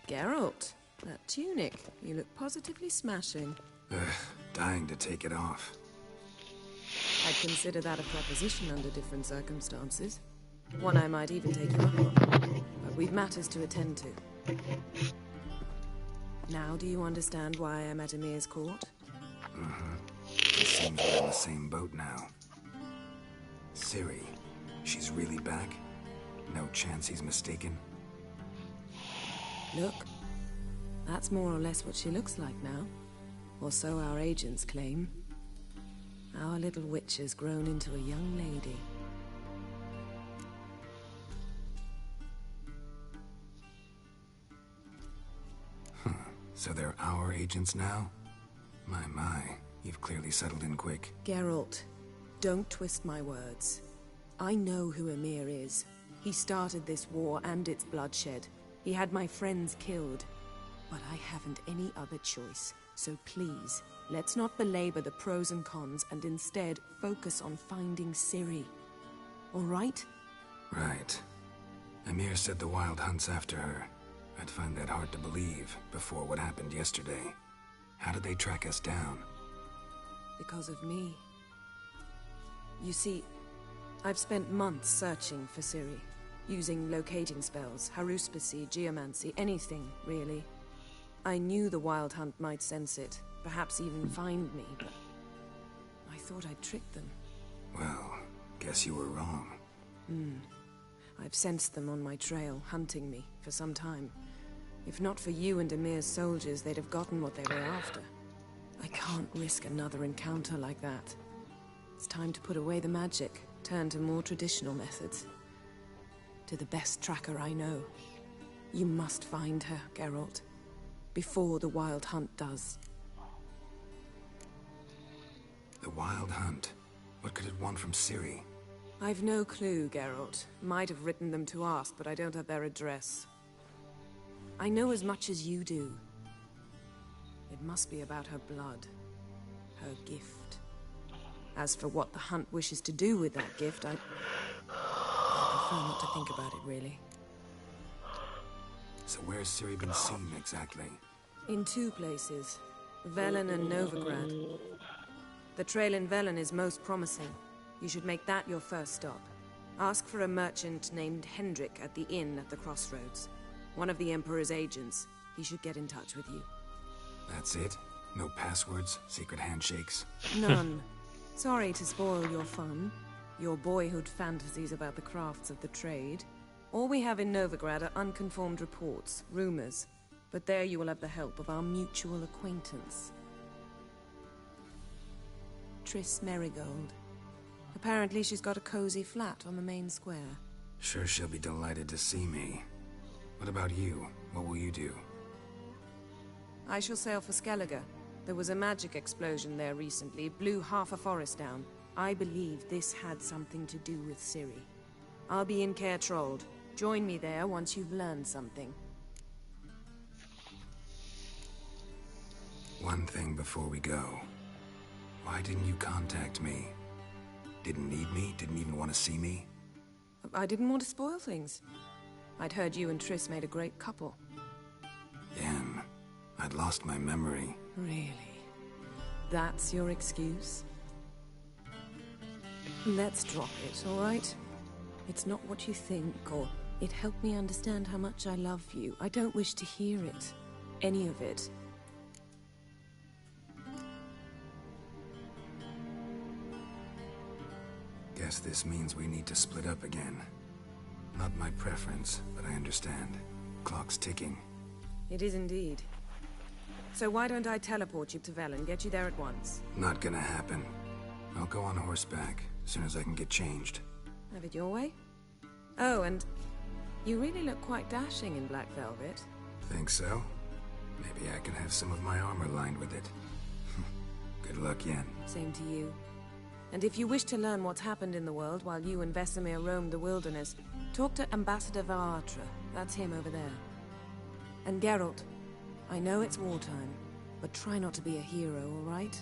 Geralt, that tunic. You look positively smashing. Dying to take it off. I'd consider that a proposition under different circumstances. One I might even take you up on. But we've matters to attend to. Now do you understand why I'm at Emir's court? It seems we're in the same boat now. Ciri, she's really back? No chance he's mistaken? Look, that's more or less what she looks like now. Or so our agents claim. Our little witch has grown into a young lady. So they're our agents now? My, you've clearly settled in quick. Geralt, don't twist my words. I know who Emir is. He started this war and its bloodshed. He had my friends killed. But I haven't any other choice. So please, let's not belabor the pros and cons and instead focus on finding Ciri. All right? Right. Emir said the Wild hunts after her. I'd find that hard to believe before what happened yesterday. How did they track us down? Because of me. You see, I've spent months searching for Ciri, using locating spells, haruspicy, geomancy, anything, really. I knew the Wild Hunt might sense it, perhaps even find me, but I thought I'd tricked them. Well, guess you were wrong. I've sensed them on my trail, hunting me, for some time. If not for you and Emir's soldiers, they'd have gotten what they were after. I can't risk another encounter like that. It's time to put away the magic, turn to more traditional methods. To the best tracker I know. You must find her, Geralt. Before the Wild Hunt does. The Wild Hunt? What could it want from Ciri? I've no clue, Geralt. Might have written them to ask, but I don't have their address. I know as much as you do. It must be about her blood. Her gift. As for what the Hunt wishes to do with that gift, I prefer not to think about it, really. So where's Ciri been seen, exactly? In 2 places. Velen and Novigrad. The trail in Velen is most promising. You should make that your first stop. Ask for a merchant named Hendrik at the inn at the crossroads. One of the Emperor's agents. He should get in touch with you. That's it? No passwords, secret handshakes? None. Sorry to spoil your fun. Your boyhood fantasies about the crafts of the trade. All we have in Novigrad are unconfirmed reports, rumors. But there you will have the help of our mutual acquaintance. Triss Merigold. Apparently she's got a cozy flat on the main square. Sure she'll be delighted to see me. What about you? What will you do? I shall sail for Skellige. There was a magic explosion there recently, blew half a forest down. I believe this had something to do with Ciri. I'll be in Caer Trolde. Join me there once you've learned something. One thing before we go. Why didn't you contact me? Didn't need me? Didn't even want to see me? I didn't want to spoil things. I'd heard you and Triss made a great couple. Yen, I'd lost my memory. Really? That's your excuse? Let's drop it, all right? It's not what you think, or it helped me understand how much I love you. I don't wish to hear it. Any of it. Guess this means we need to split up again. Not my preference, but I understand. Clock's ticking. It is indeed. So why don't I teleport you to Velen, get you there at once? Not gonna happen. I'll go on horseback, as soon as I can get changed. Have it your way? Oh, and you really look quite dashing in black velvet. Think so? Maybe I can have some of my armor lined with it. Good luck, Yen. Same to you. And if you wish to learn what's happened in the world while you and Vesemir roamed the wilderness, talk to Ambassador Varatra. That's him over there. And Geralt, I know it's wartime, but try not to be a hero, all right?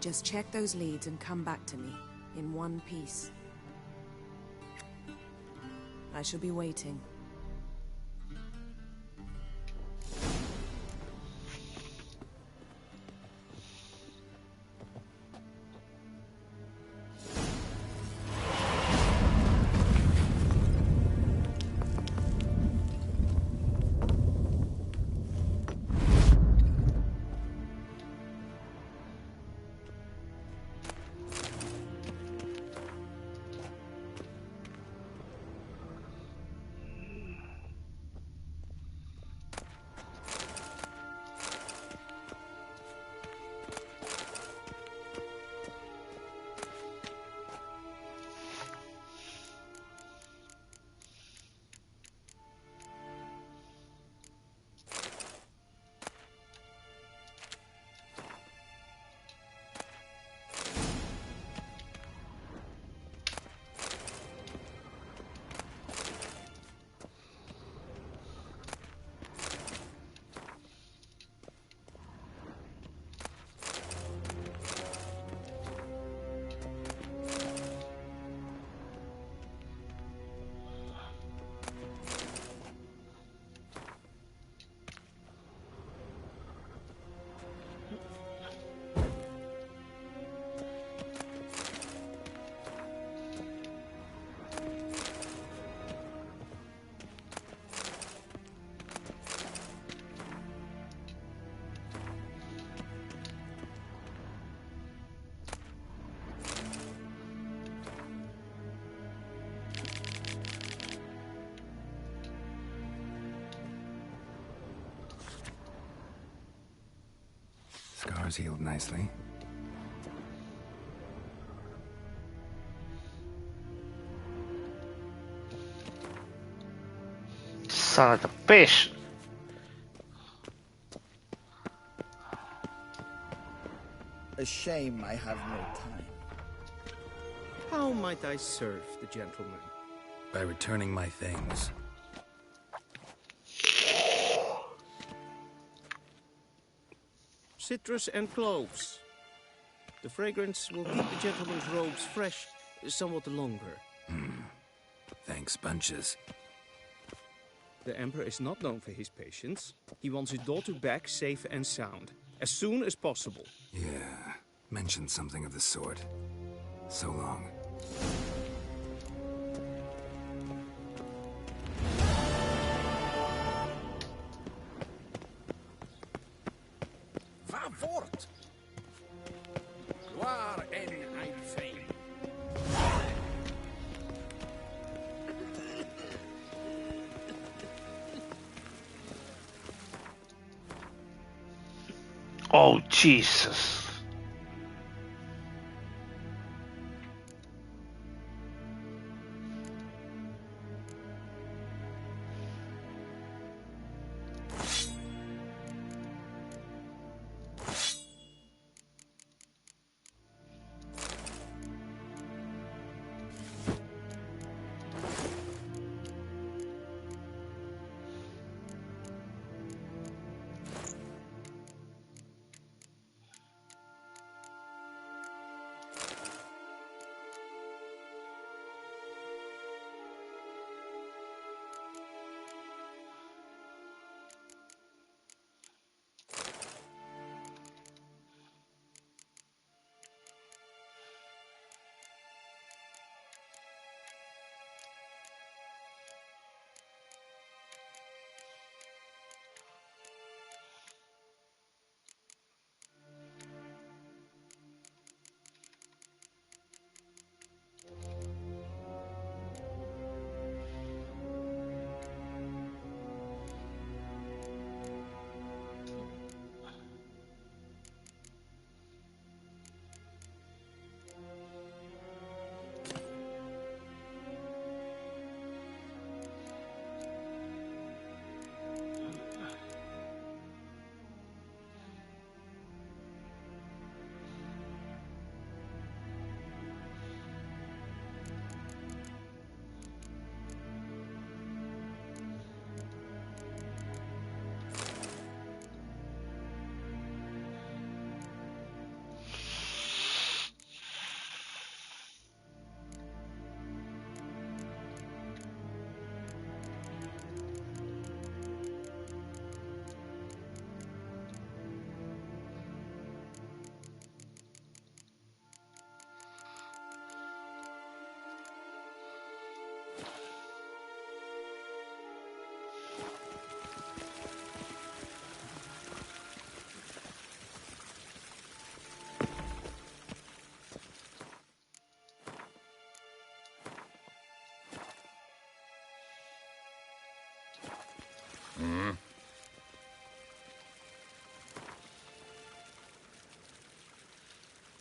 Just check those leads and come back to me, in one piece. I shall be waiting. scars healed nicely. Son of a bitch! A shame I have no time. How might I serve the gentleman? By returning my things. Citrus and cloves. The fragrance will keep the gentleman's robes fresh somewhat longer. Thanks, bunches. The Emperor is not known for his patience. He wants his daughter back safe and sound, as soon as possible. Yeah, mentioned something of the sort. So long. Va fort! Gloire en Eilfheim. Oh, Jesus.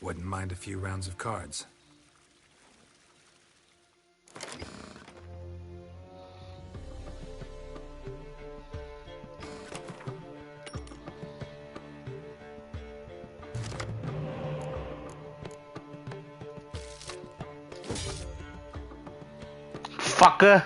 Wouldn't mind a few rounds of cards. Fucker!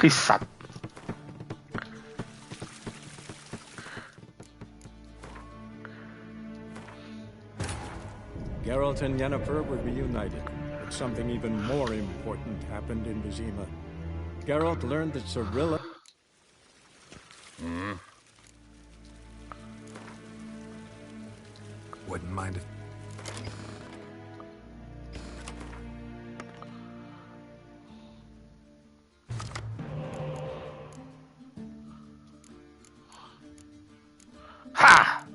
ไอ้สัตว์ Geralt and Yennefer were reunited, but something even more important happened in Vizima. Geralt learned that Cirilla... Wouldn't mind if... Ha!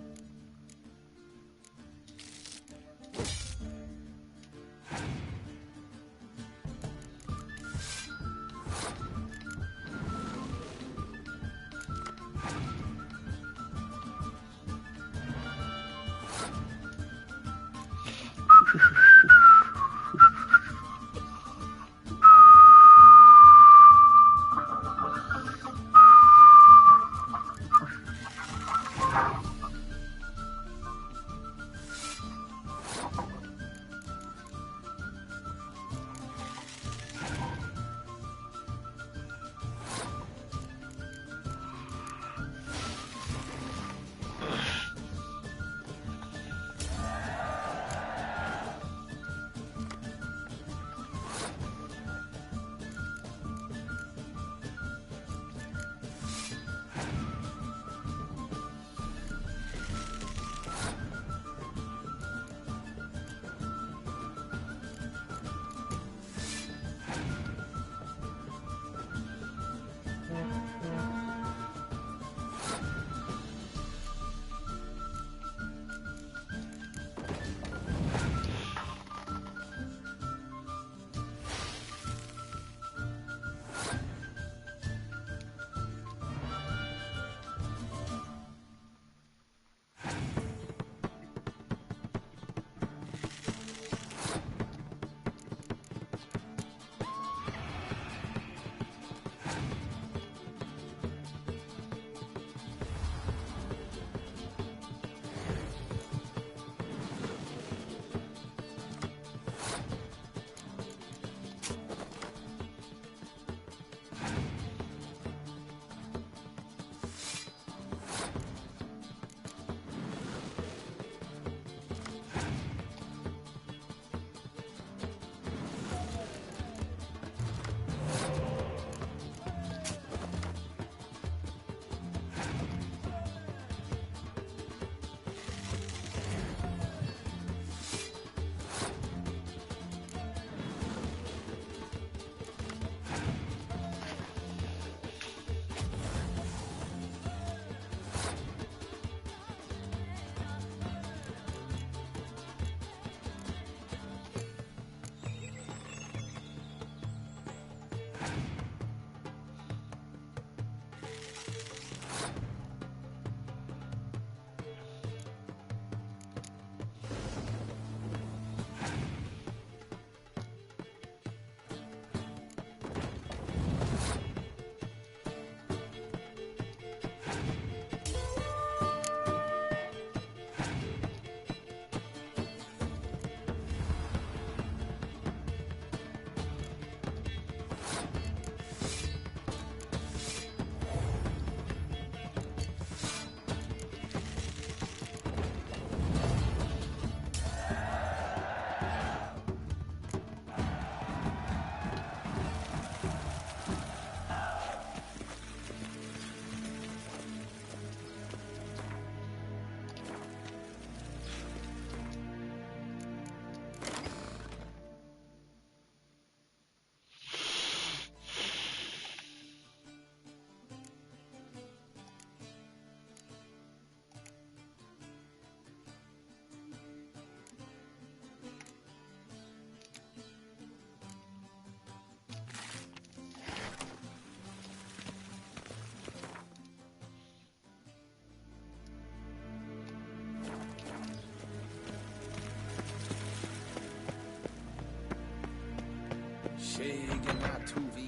Tuvi.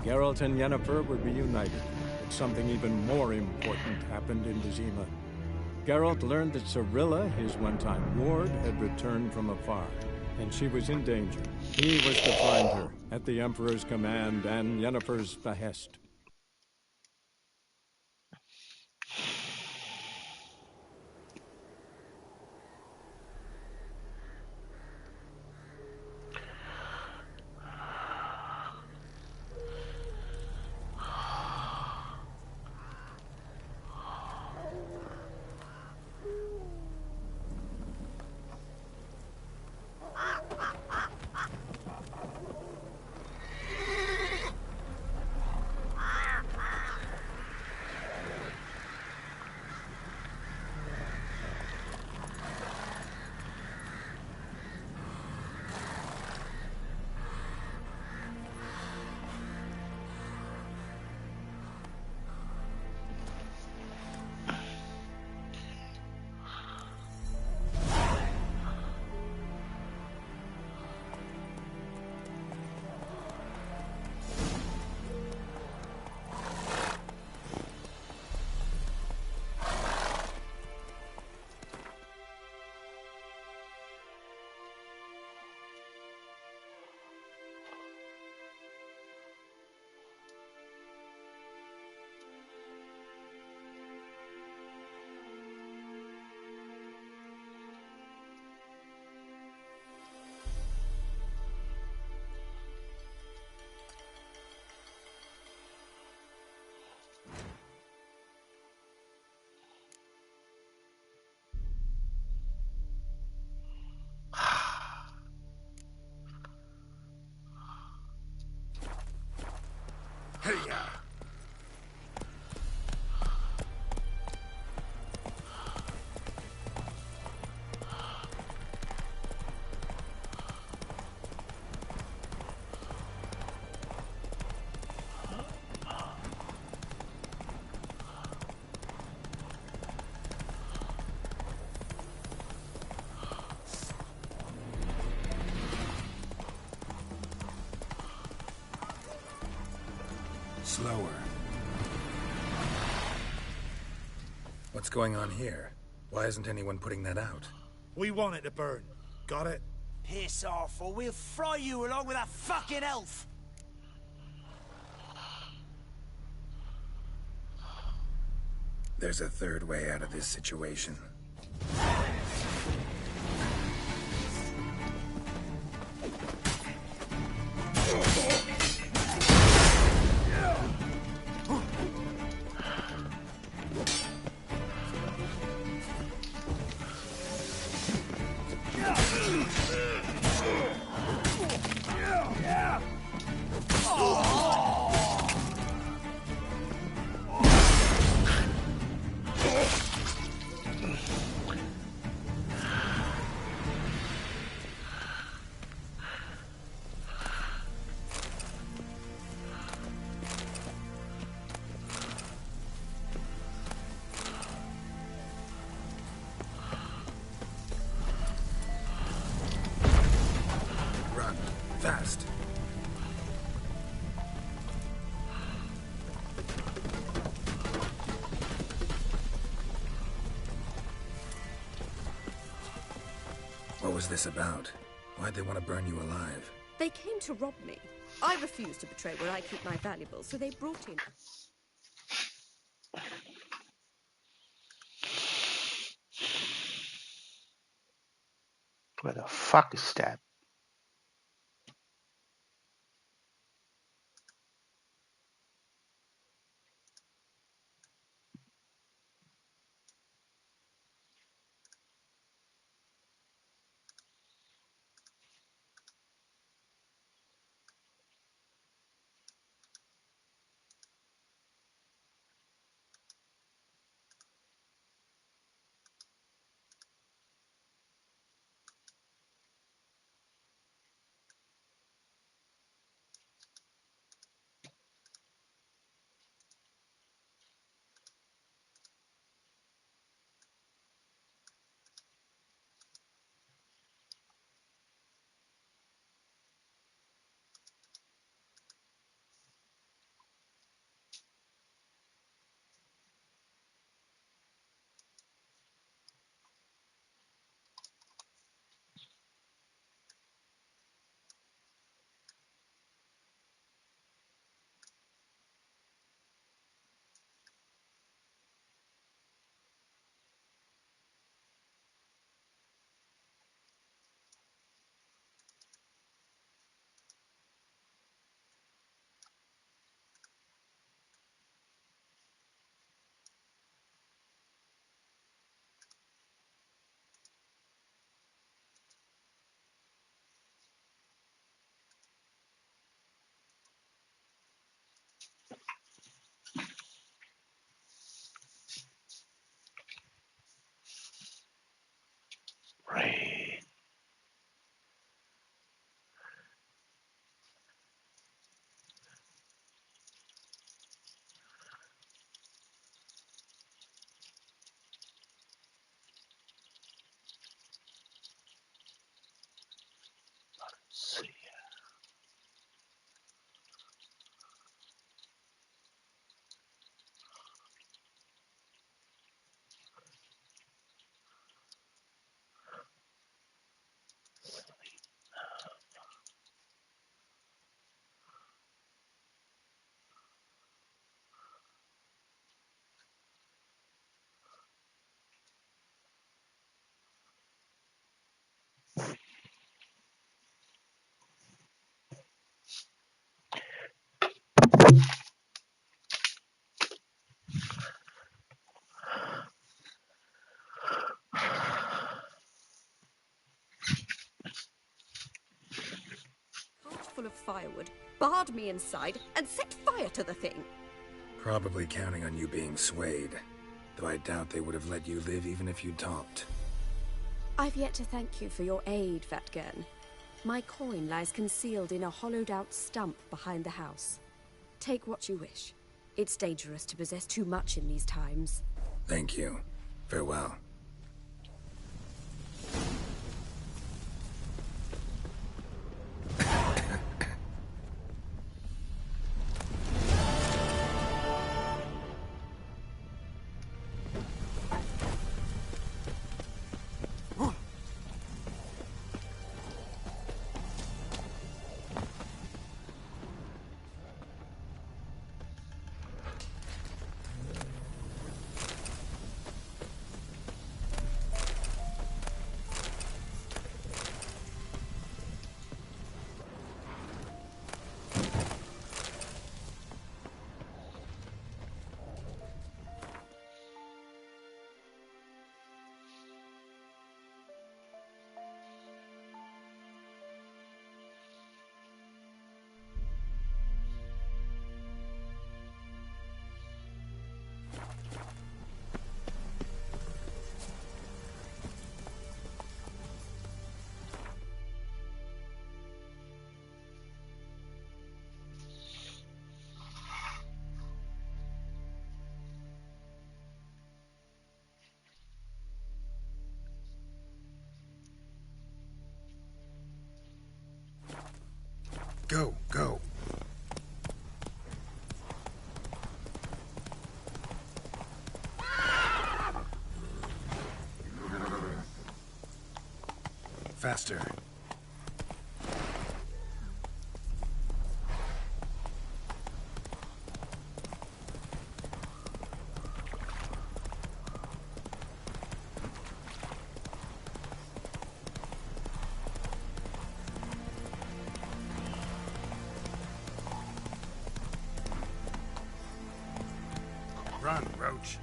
Geralt and Yennefer were reunited, but something even more important happened in Vizima. Geralt learned that Cirilla, his one-time ward, had returned from afar, and she was in danger. He was to find her, at the Emperor's command and Yennefer's behest. Hey-ya! Slower. What's going on here? Why isn't anyone putting that out? We want it to burn. Got it? Piss off, or we'll fry you along with that fucking elf! There's a third way out of this situation. Fast. What was this about? Why'd they want to burn you alive? They came to rob me. I refused to betray where I keep my valuables, so they brought in... Where the fuck is that? full of firewood, barred me inside, and set fire to the thing. Probably counting on you being swayed. Though I doubt they would have let you live even if you talked. I've yet to thank you for your aid, Vatgern. My coin lies concealed in a hollowed-out stump behind the house. Take what you wish. It's dangerous to possess too much in these times. Thank you. Farewell. Go, go. Faster. Run, Roach.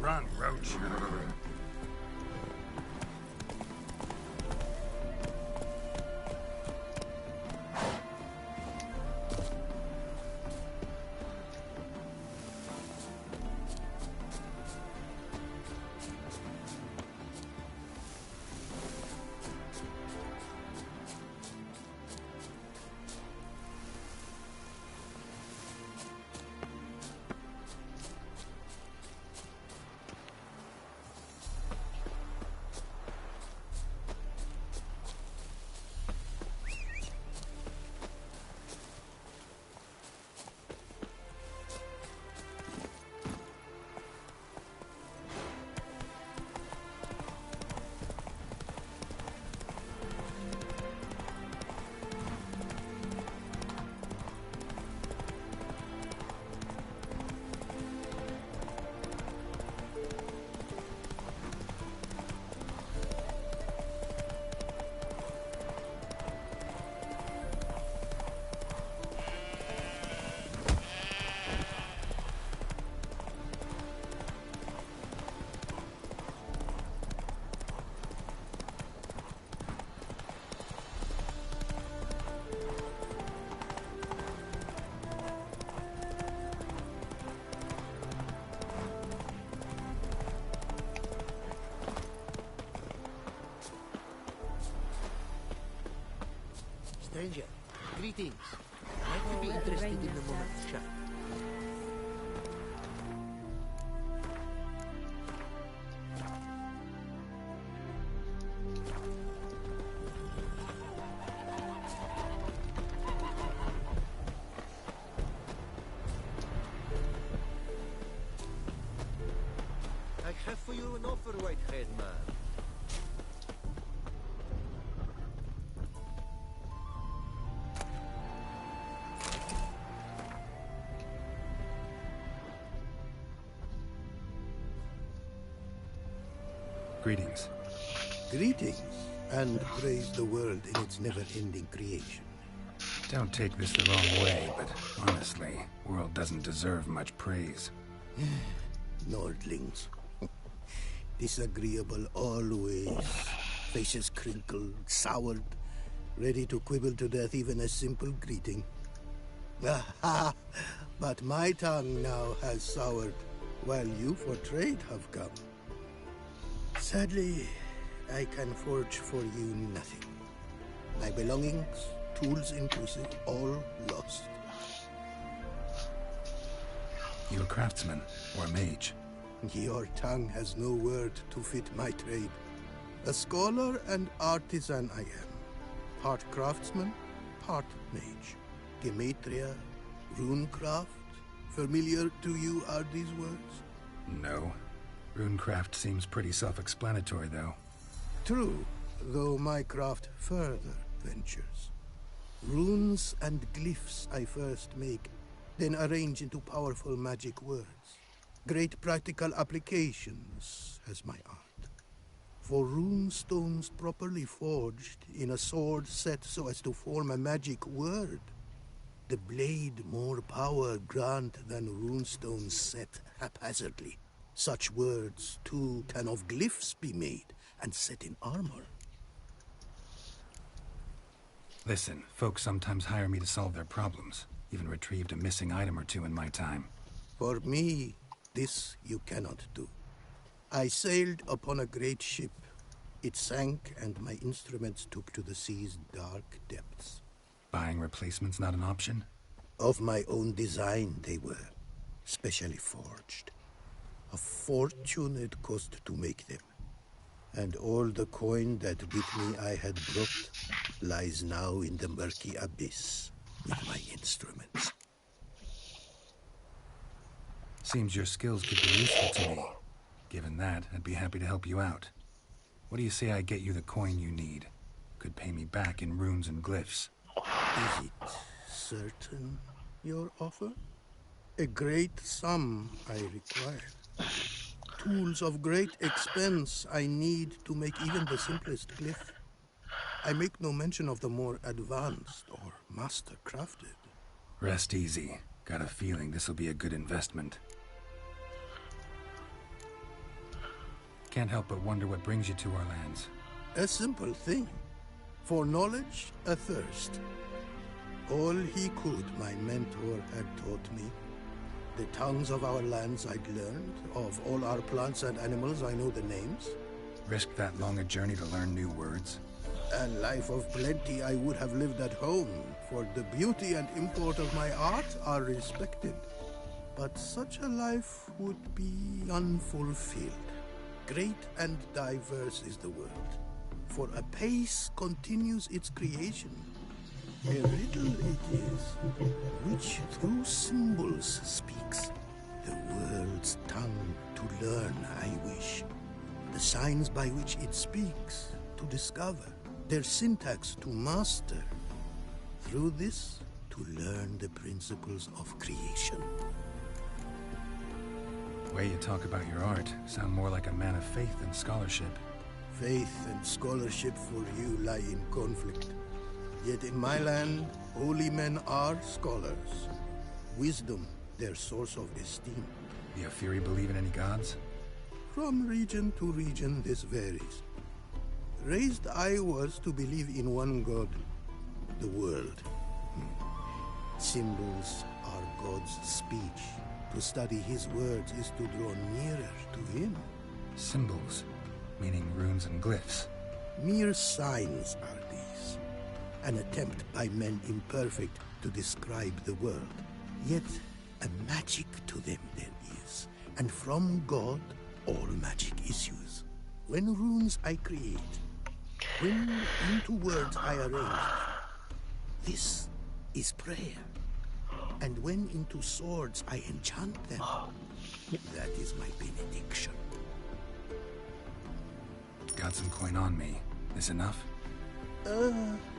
Run, Roach. stranger. Greetings. Might you be interested in a moment's chat? I have for you an offer, white-haired man. Greetings. Greetings, and praise the world in its never-ending creation. Don't take this the wrong way, but honestly, world doesn't deserve much praise. Nordlings. Disagreeable always. Faces crinkled, soured, ready to quibble to death even a simple greeting. But my tongue now has soured, while you for trade have come. Sadly, I can forge for you nothing. My belongings, tools inclusive, all lost. You a craftsman, or a mage? Your tongue has no word to fit my trade. A scholar and artisan I am. Part craftsman, part mage. Gematria, runecraft. Familiar to you are these words? No. Runecraft seems pretty self-explanatory, though. True, though my craft further ventures. Runes and glyphs I first make, then arrange into powerful magic words. Great practical applications as my art. For rune stones properly forged in a sword set so as to form a magic word, the blade more power grant than runestones set haphazardly. Such words, too, can of glyphs be made and set in armor. Listen, folks sometimes hire me to solve their problems. Even retrieved a missing item or two in my time. For me, this you cannot do. I sailed upon a great ship. It sank, and my instruments took to the sea's dark depths. Buying replacements not an option? Of my own design they were, specially forged. A fortune it cost to make them. And all the coin that with me I had brought lies now in the murky abyss with my instruments. Seems your skills could be useful to me. Given that, I'd be happy to help you out. What do you say I get you the coin you need? Could pay me back in runes and glyphs. Is it certain, your offer? A great sum I require. Tools of great expense I need to make even the simplest glyph. I make no mention of the more advanced or master-crafted. Rest easy. Got a feeling this'll be a good investment. Can't help but wonder what brings you to our lands. A simple thing. For knowledge, a thirst. All he could, my mentor had taught me. The tongues of our lands I'd learned. Of all our plants and animals, I know the names. Risk that long a journey to learn new words? A life of plenty I would have lived at home, for the beauty and import of my art are respected. But such a life would be unfulfilled. Great and diverse is the world, for a pace continues its creation. A riddle it is, which through symbols speaks. The world's tongue to learn I wish. The signs by which it speaks to discover. Their syntax to master. Through this, to learn the principles of creation. The way you talk about your art sound more like a man of faith than scholarship. Faith and scholarship for you lie in conflict. Yet in my land, holy men are scholars. Wisdom, their source of esteem. The Aphiri believe in any gods? From region to region, this varies. Raised I was to believe in one god, the world. Symbols are God's speech. To study his words is to draw nearer to him. Symbols, meaning runes and glyphs. Mere signs are these. an attempt by men imperfect to describe the world. Yet a magic to them there is, and from God all magic issues. When runes I create, when into words I arrange, this is prayer. And when into swords I enchant them, that is my benediction. Got some coin on me. This enough?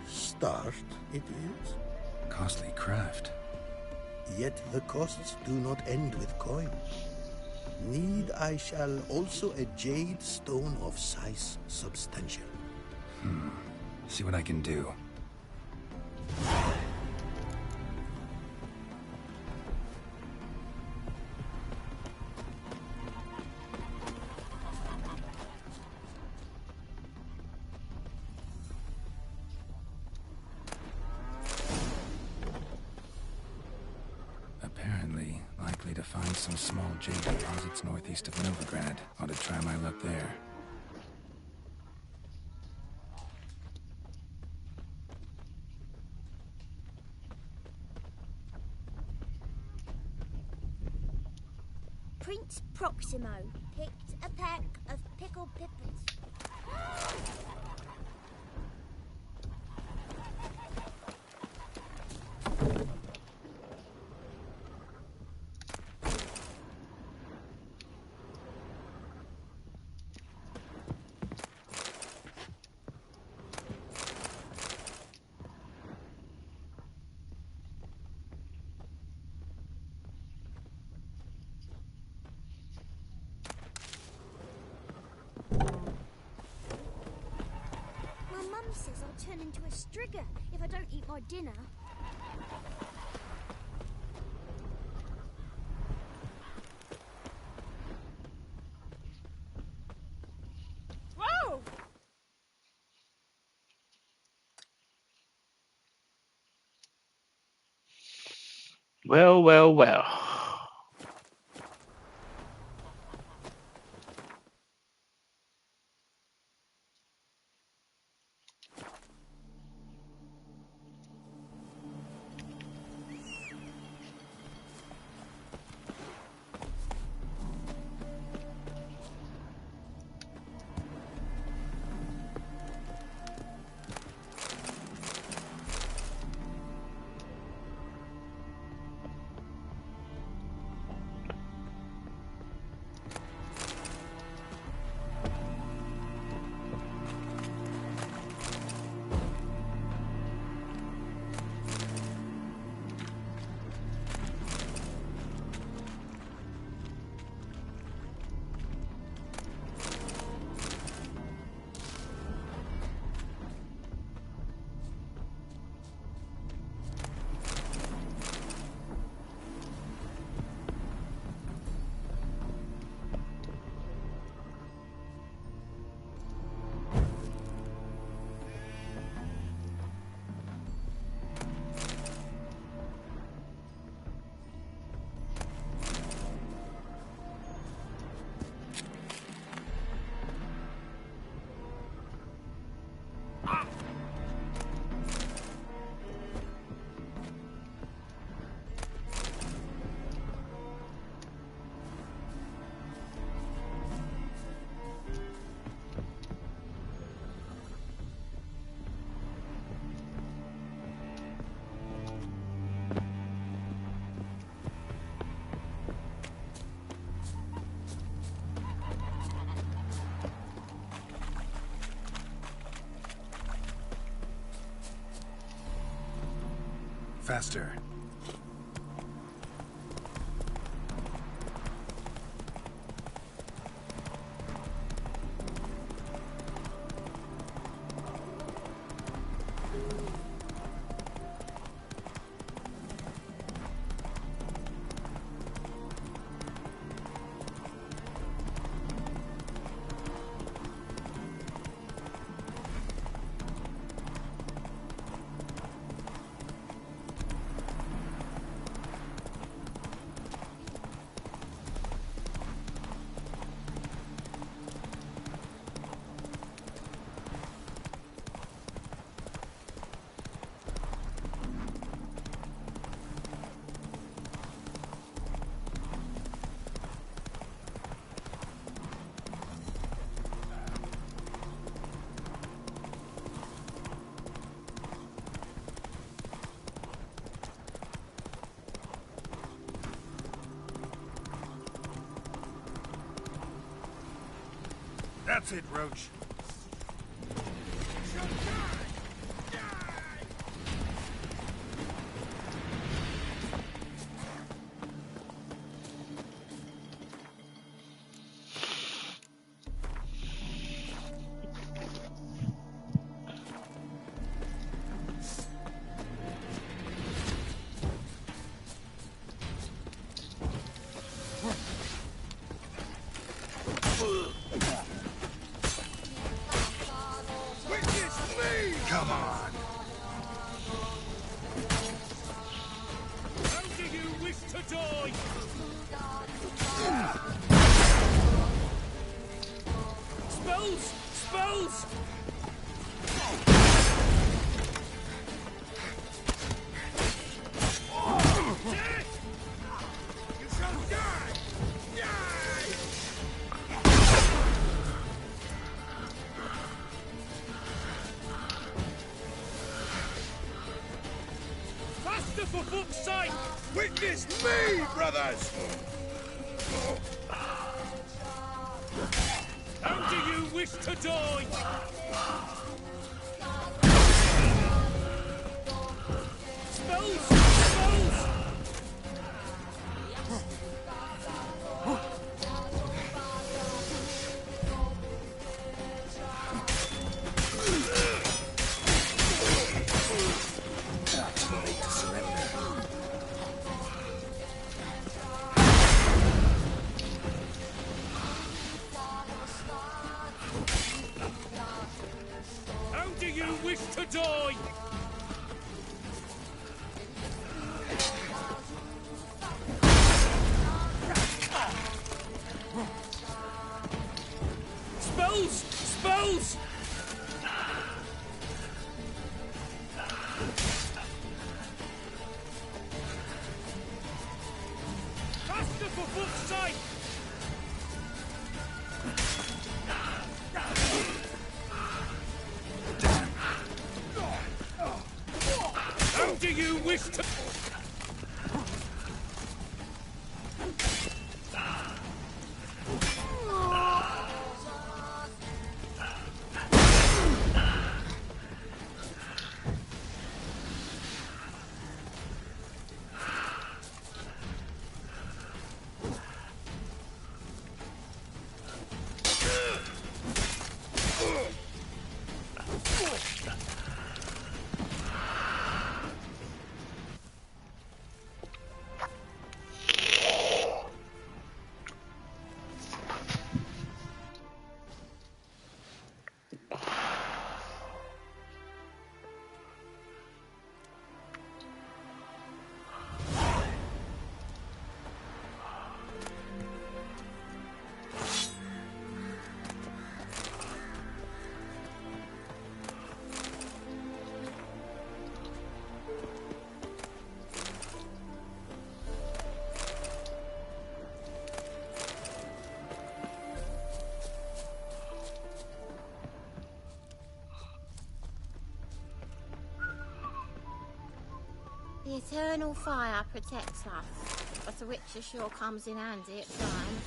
Start, it is. Costly craft. Yet the costs do not end with coin. Need I shall also a jade stone of size substantial. See what I can do. Apparently, likely to find some small jade deposits northeast of Novigrad. Ought to try my luck there. Prince Proximo picked a pack of pickled peppers. Says I'll turn into a strigger if I don't eat my dinner. Whoa! Well, well, well. Faster. That's it, Roach. Come on. How do you wish to die? Spells! Spells! Death! You shall die! Die! Faster for fuck's sake! Witness me, brothers! How do you wish to die? Spells! Spells! Too late to surrender. How do you wish to die? Spells! Spells! Faster for fuck's sake! How do you wish to... The eternal fire protects us, but the Witcher sure comes in handy at times.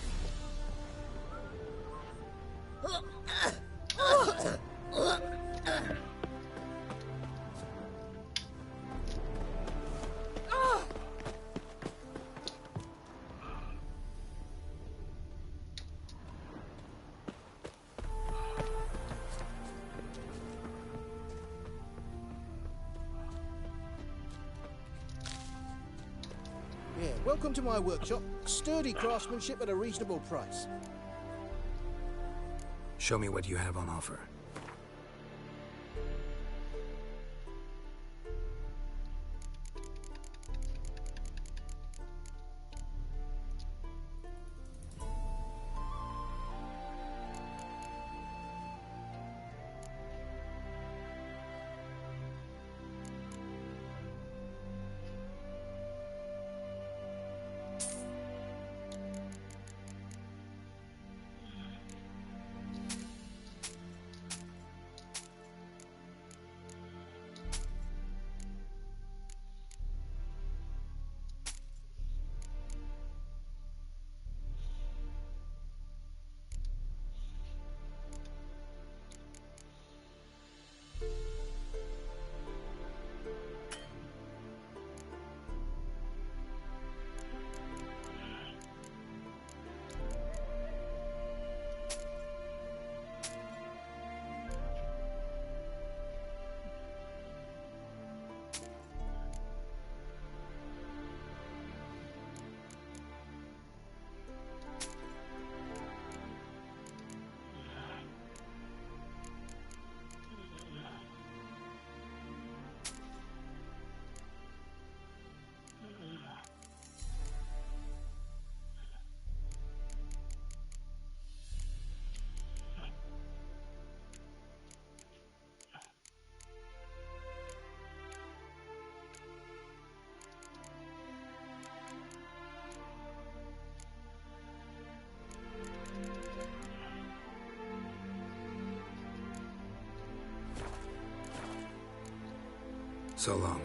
Yeah, welcome to my workshop. Sturdy craftsmanship at a reasonable price. Show me what you have on offer. So long.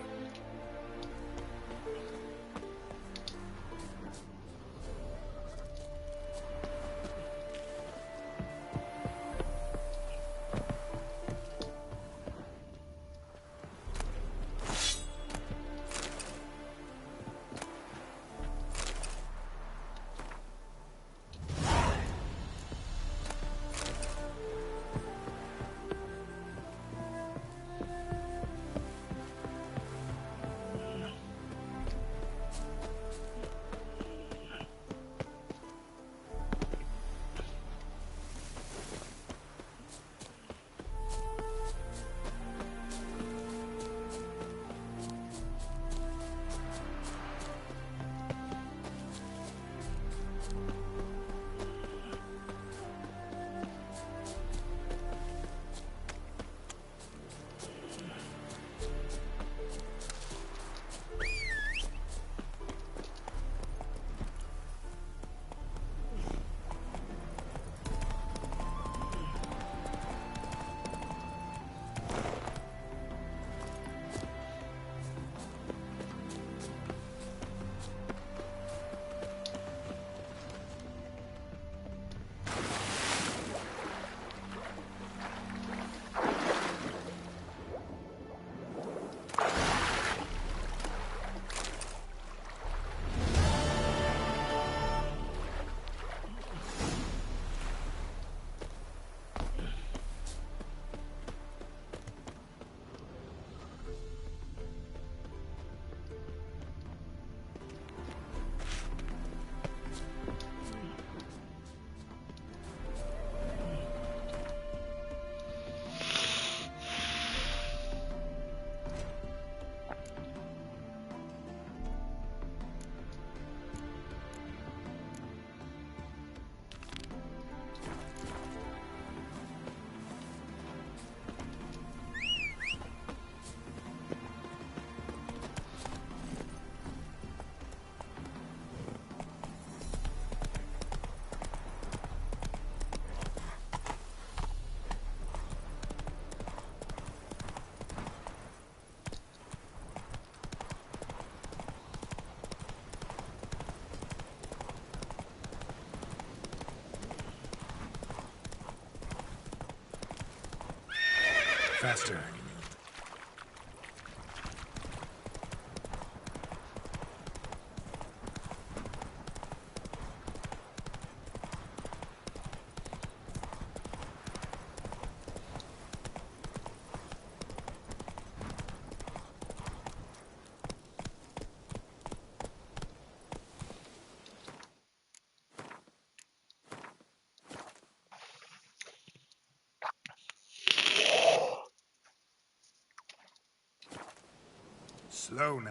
Faster. Slow now.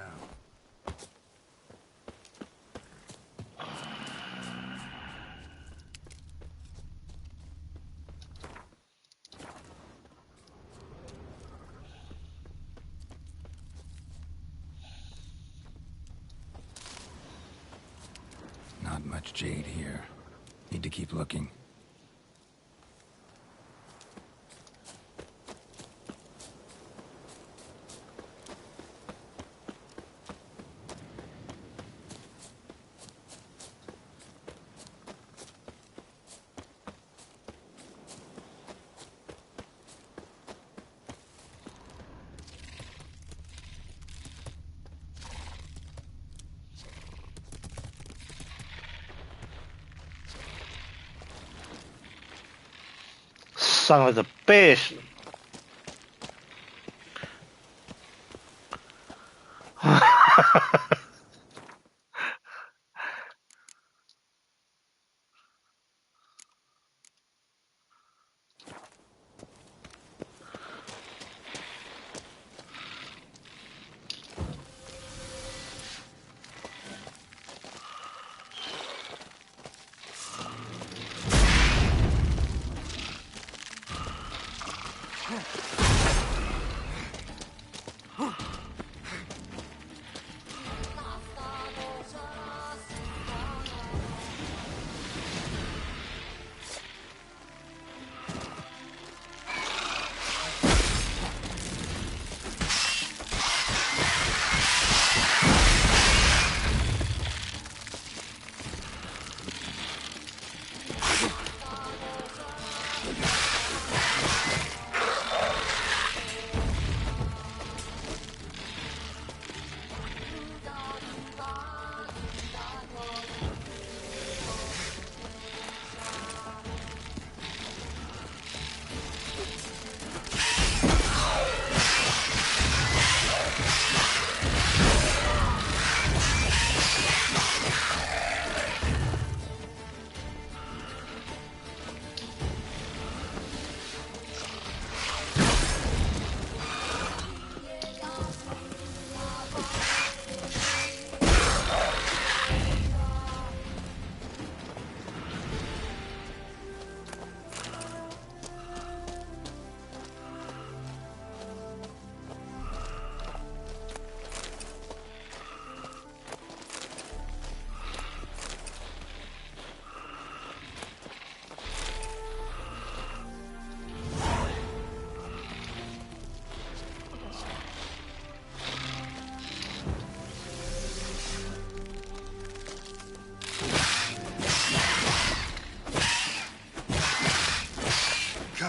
Not much jade here. Need to keep looking. Son of a bitch.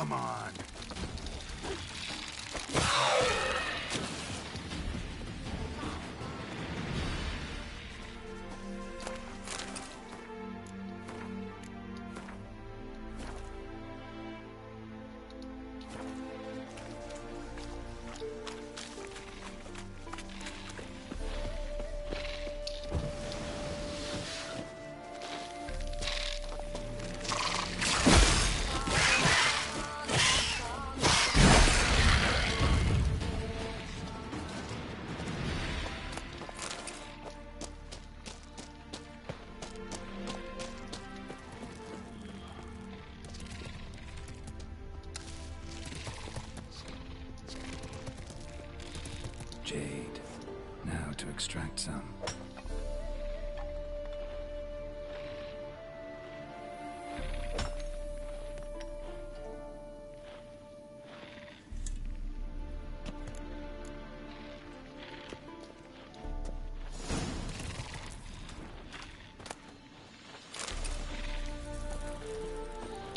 Come on. Jade. Now to extract some.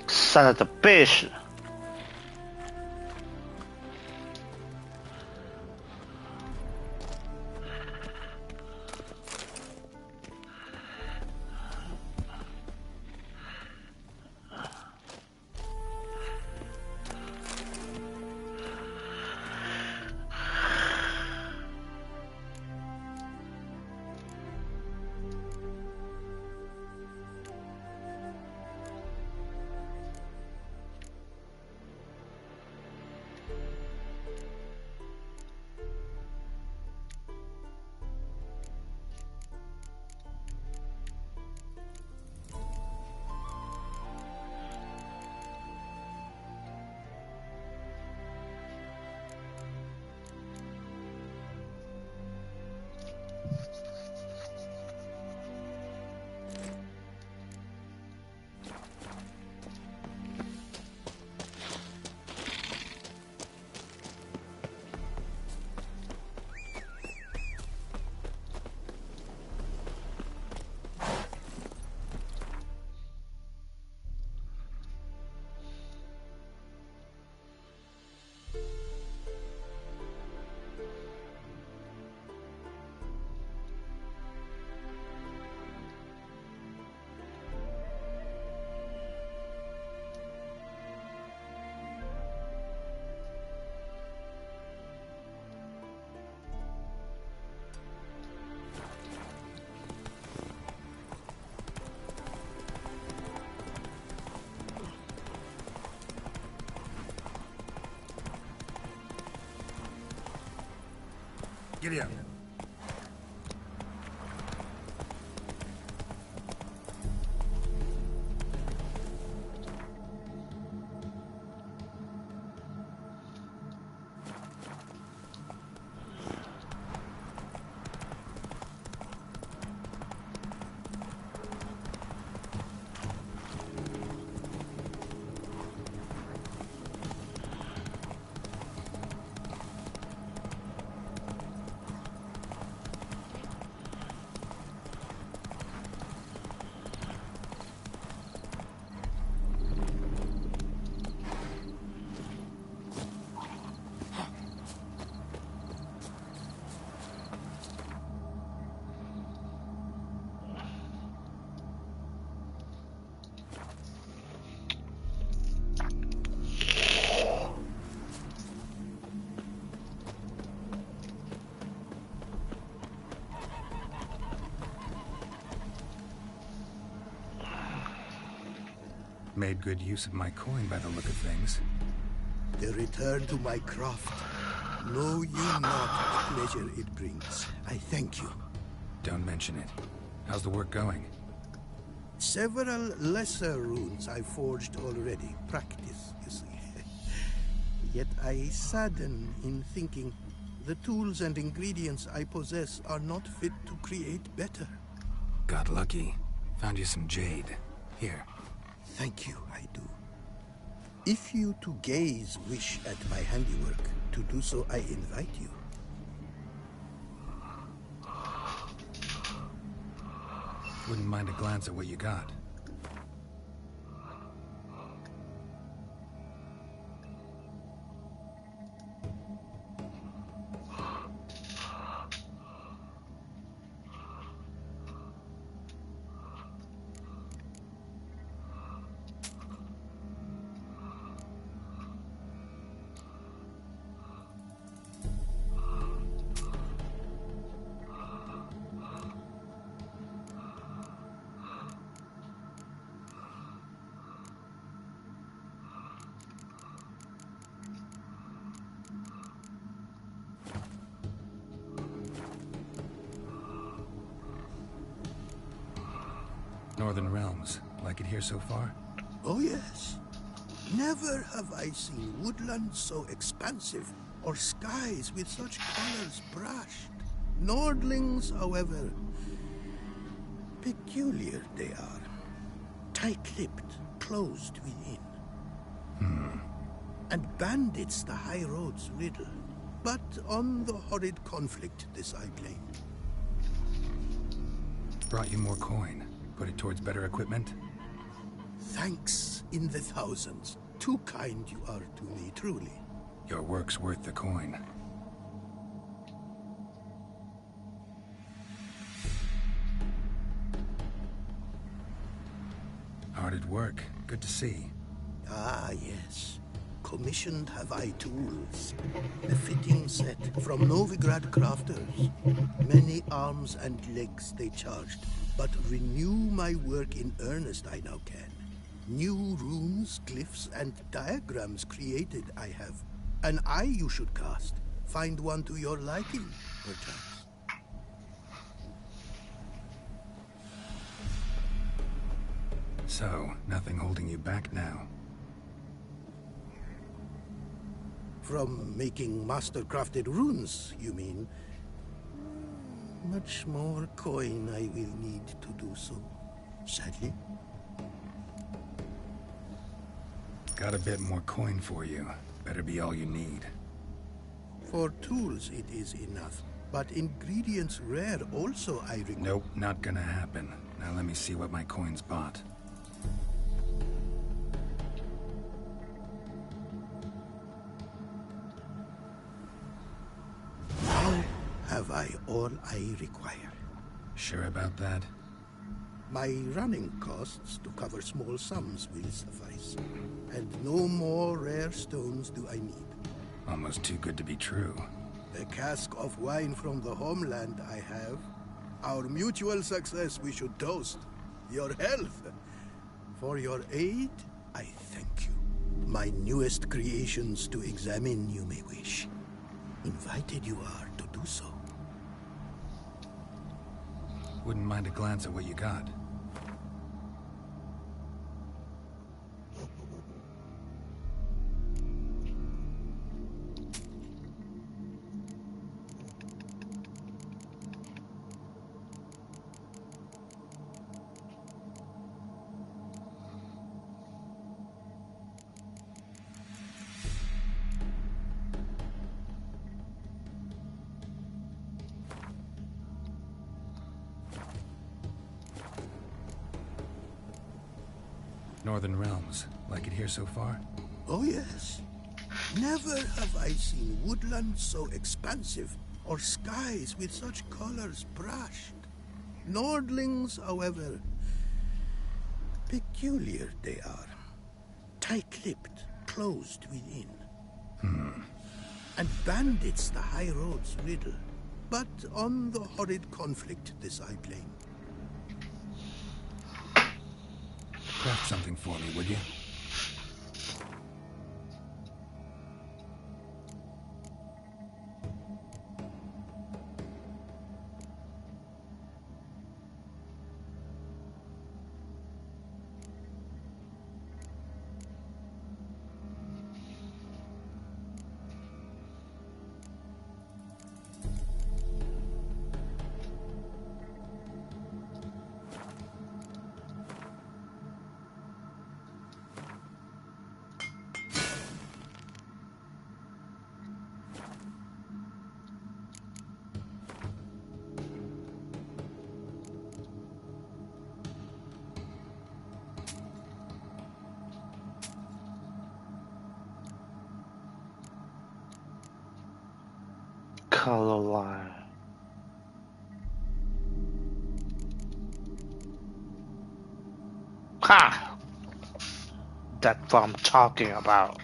Son of a bitch! Giddy up. Made good use of my coin by the look of things. The return to my craft. Know you not what pleasure it brings. I thank you. Don't mention it. How's the work going? Several lesser runes I forged already. Practice, you see. Yet I sadden in thinking the tools and ingredients I possess are not fit to create better. Got lucky. Found you some jade. Here. Thank you, I do. If you to gaze wish at my handiwork, to do so I invite you. Wouldn't mind a glance at what you got. Northern Realms. Like it here so far? Oh yes. Never have I seen woodlands so expansive, or skies with such colors brushed. Nordlings, however, peculiar they are. Tight-lipped, closed within. And bandits the high roads riddle. But on the horrid conflict this I blame. Brought you more coin. Put it towards better equipment? Thanks in the thousands. Too kind you are to me, truly. Your work's worth the coin. Hard at work. Good to see. Ah, yes. Commissioned have I tools. A fitting set from Novigrad crafters. Many arms and legs they charged, but renew my work in earnest I now can. New runes, glyphs, and diagrams created I have. An eye you should cast. Find one to your liking, perchance. So, nothing holding you back now? From making master-crafted runes, you mean? Much more coin I will need to do so, sadly. Got a bit more coin for you. Better be all you need. For tools it is enough, but ingredients rare also I require. Nope, not gonna happen. Now let me see what my coin's bought. Now have I all I require. Sure about that? My running costs to cover small sums will suffice. And no more rare stones do I need. Almost too good to be true. The cask of wine from the homeland I have. Our mutual success we should toast. Your health. For your aid, I thank you. My newest creations to examine you may wish. Invited you are to do so. Wouldn't mind a glance at what you got. Northern Realms. Like it here so far? Oh yes. Never have I seen woodlands so expansive, or skies with such colors brushed. Nordlings, however, peculiar they are. Tight-lipped, closed within. And bandits the high roads riddle. But on the horrid conflict this I blame. Craft something for me, would you? Color line. Ha! That's what I'm talking about.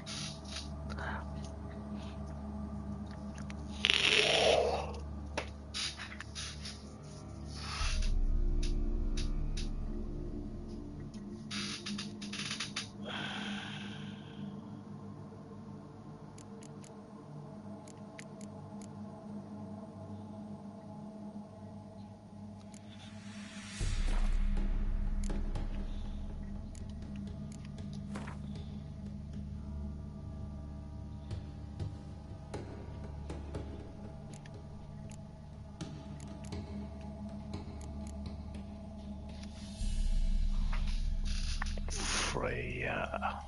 yeah.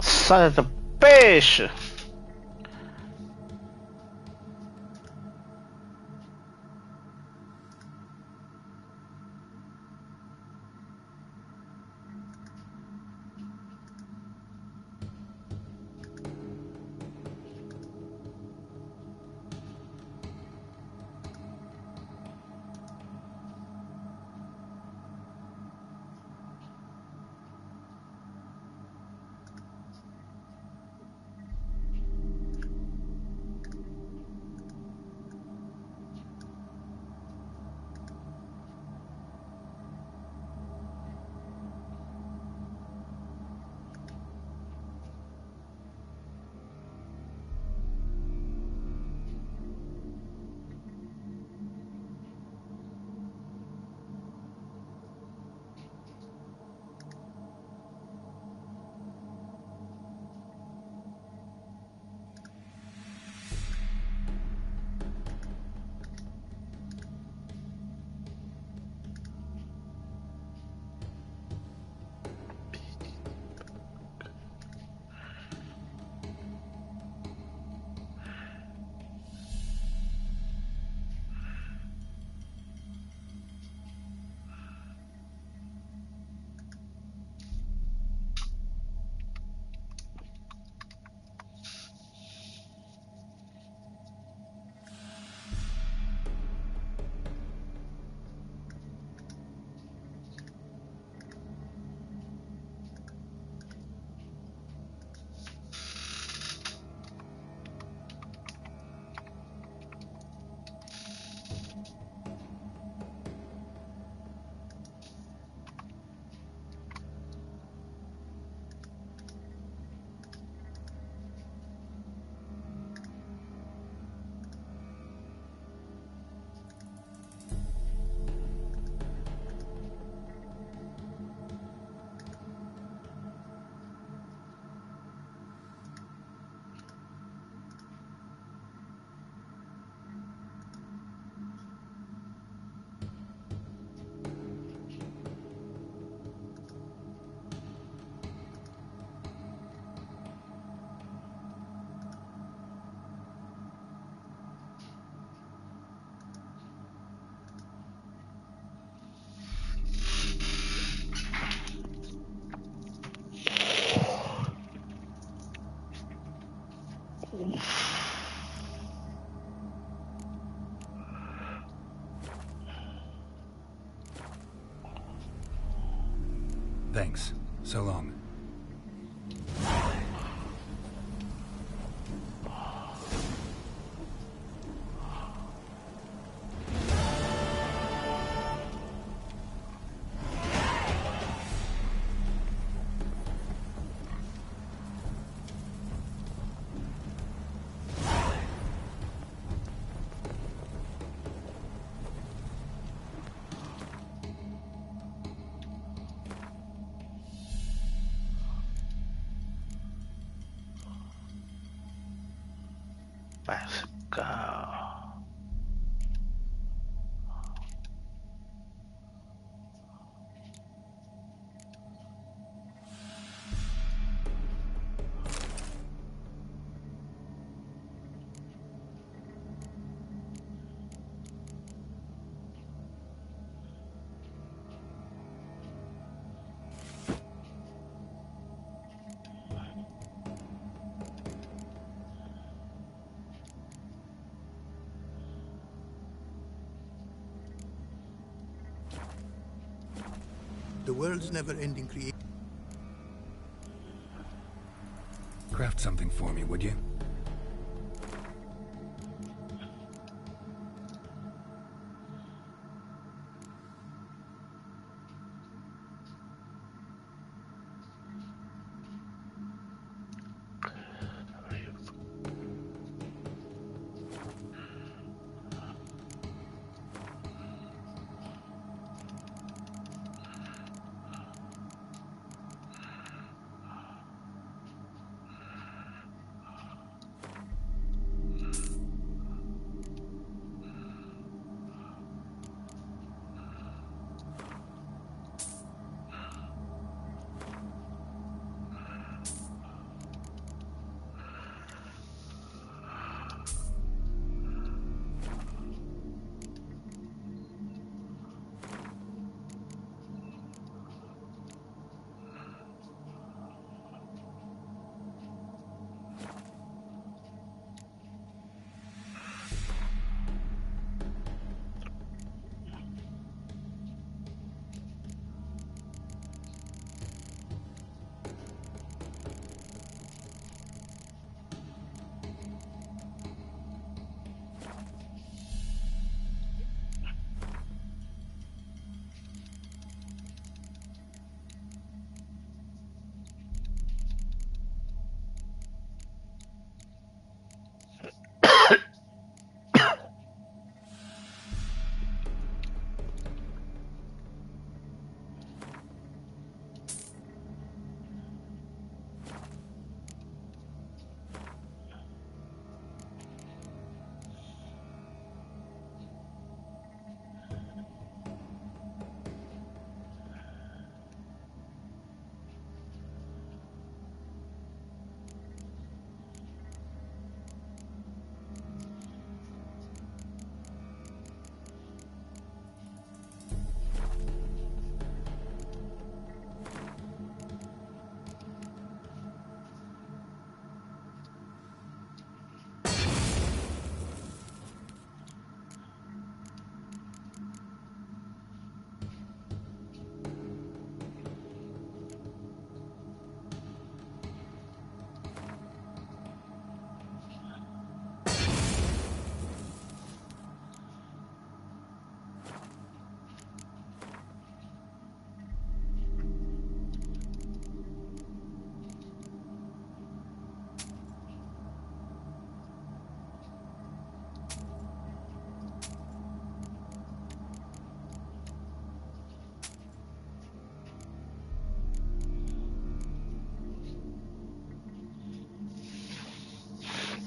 Son of a bitch! Thanks. So long. Let's go. The world's never-ending creation. craft something for me, would you?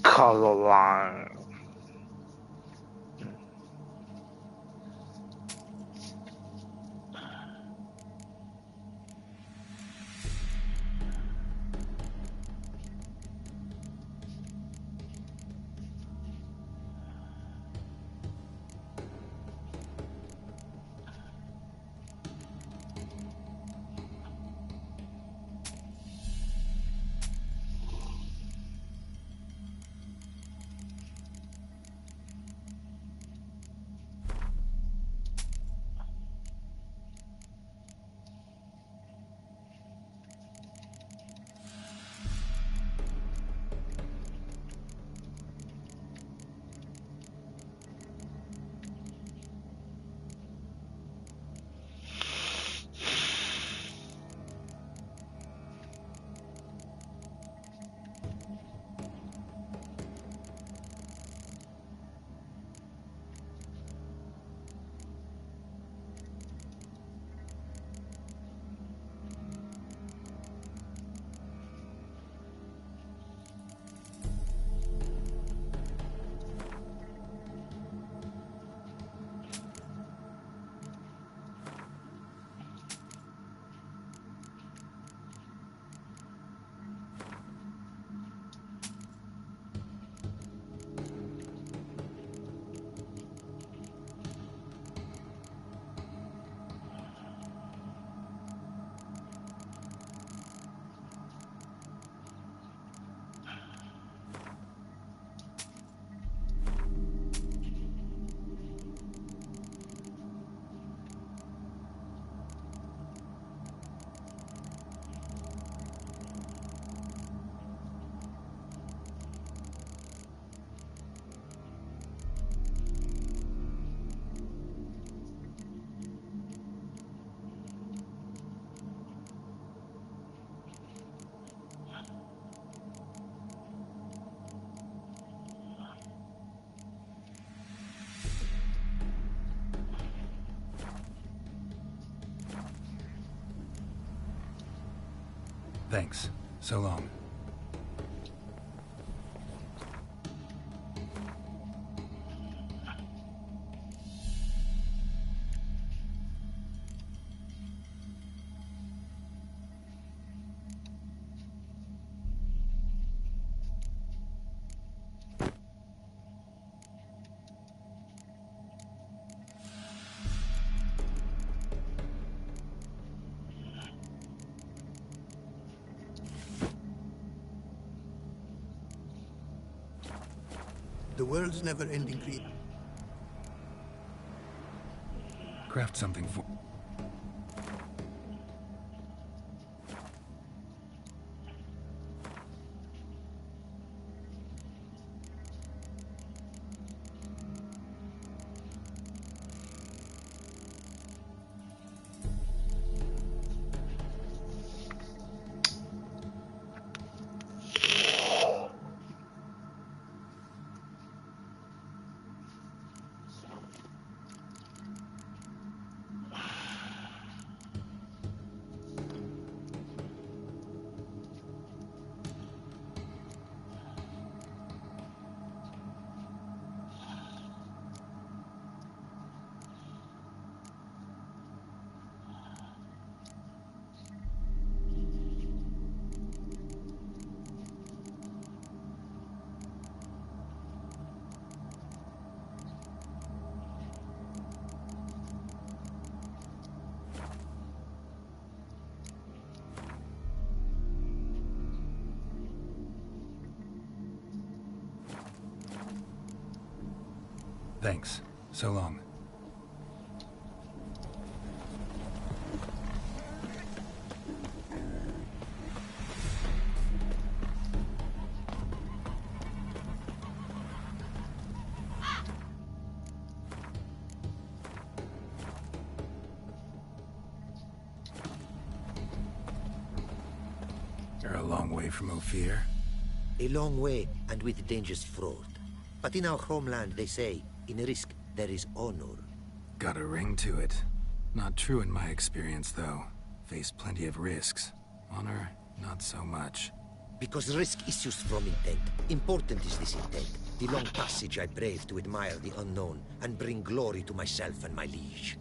Color line. Thanks. So long. The world's never-ending creep. Craft something for... Thanks. So long. You're a long way from Ophir. A long way, and with dangers fraught. But in our homeland, they say, in risk, there is honor. Got a ring to it. Not true in my experience, though. Faced plenty of risks. Honor, not so much. Because risk issues from intent. Important is this intent. The long passage I brave to admire the unknown, and bring glory to myself and my liege.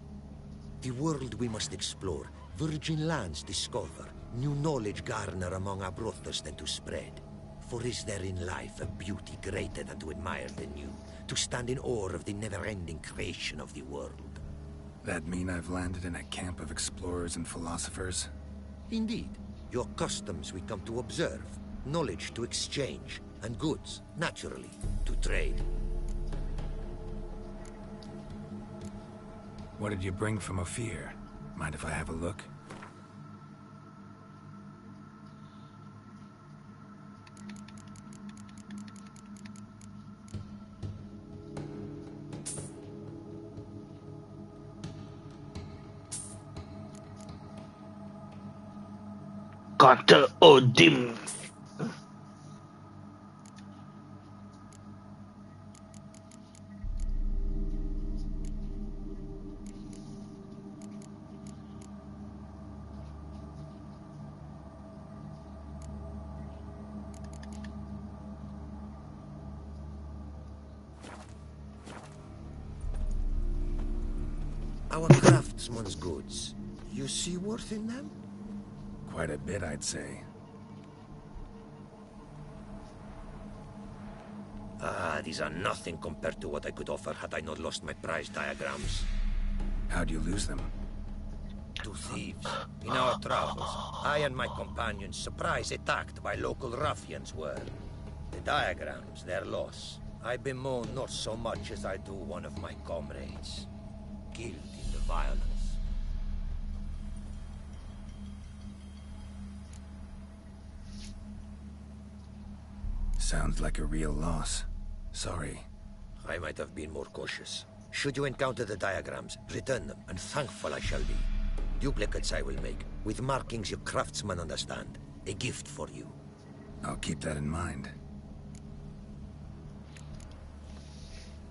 The world we must explore, virgin lands discover, new knowledge garner among our brothers than to spread. For is there in life a beauty greater than to admire the new, to stand in awe of the never-ending creation of the world? That mean I've landed in a camp of explorers and philosophers? Indeed. Your customs we come to observe, knowledge to exchange, and goods, naturally, to trade. What did you bring from Ophir? Mind if I have a look? Kata Odim. Our craftsman's goods. You see worth in them? Quite a bit, I'd say. Ah, these are nothing compared to what I could offer had I not lost my prize diagrams. How'd you lose them? To thieves. In our travels, I and my companions surprise attacked by local ruffians were. The diagrams, their loss. I bemoan not so much as I do one of my comrades. Killed in the violence. Sounds like a real loss. Sorry. I might have been more cautious. Should you encounter the diagrams, return them, and thankful I shall be. Duplicates I will make, with markings your craftsmen understand. A gift for you. I'll keep that in mind.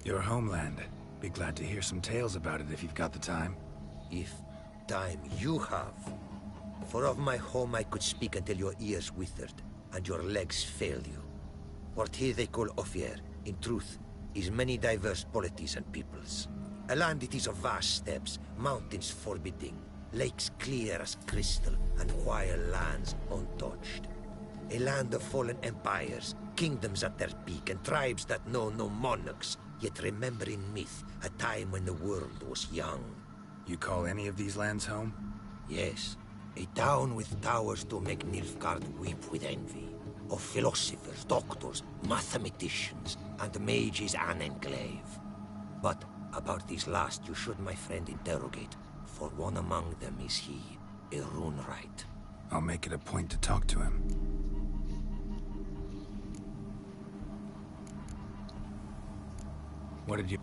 Your homeland. Be glad to hear some tales about it if you've got the time. If time you have, For of my home I could speak until your ears withered, and your legs fail you. What here they call Ophir, in truth, is many diverse polities and peoples. A land it is of vast steppes, mountains forbidding, lakes clear as crystal, and quiet lands untouched. A land of fallen empires, kingdoms at their peak, and tribes that know no monarchs, yet remember in myth a time when the world was young. You call any of these lands home? Yes. A town with towers to make Nilfgaard weep with envy. Of philosophers, doctors, mathematicians, and mages an enclave. But about these last you should, my friend, interrogate, for one among them is he, a Runewright. I'll make it a point to talk to him. What did you...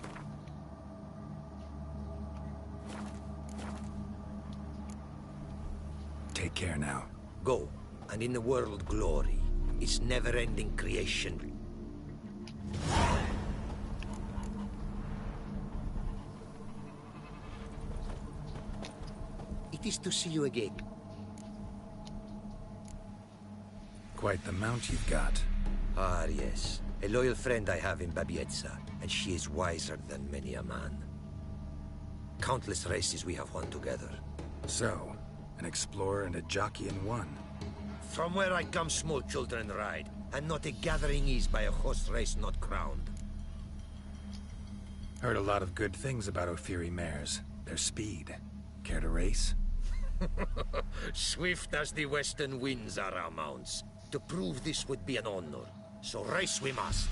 Take care now. Go, and in the world glory, its never-ending creation. It is to see you again. Quite the mount you've got. Ah, yes. A loyal friend I have in Babietza, and she is wiser than many a man. Countless races we have won together. So, an explorer and a jockey in one. From where I come, small children ride, and not a gathering is by a horse race not crowned. Heard a lot of good things about Ophiri mares. Their speed. Care to race? Swift as the western winds are our mounts. To prove this would be an honor. So race we must.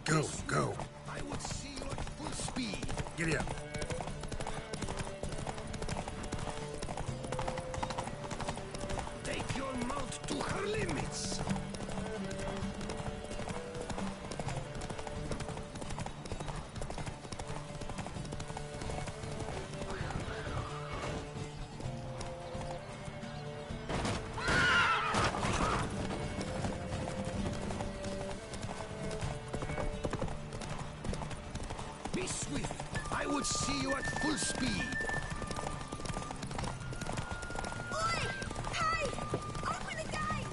Go, go. I would see you at full speed. Giddy up. Take your mount to her limits. Be swift. I would see you at full speed. Oi! Hey! Open the gate!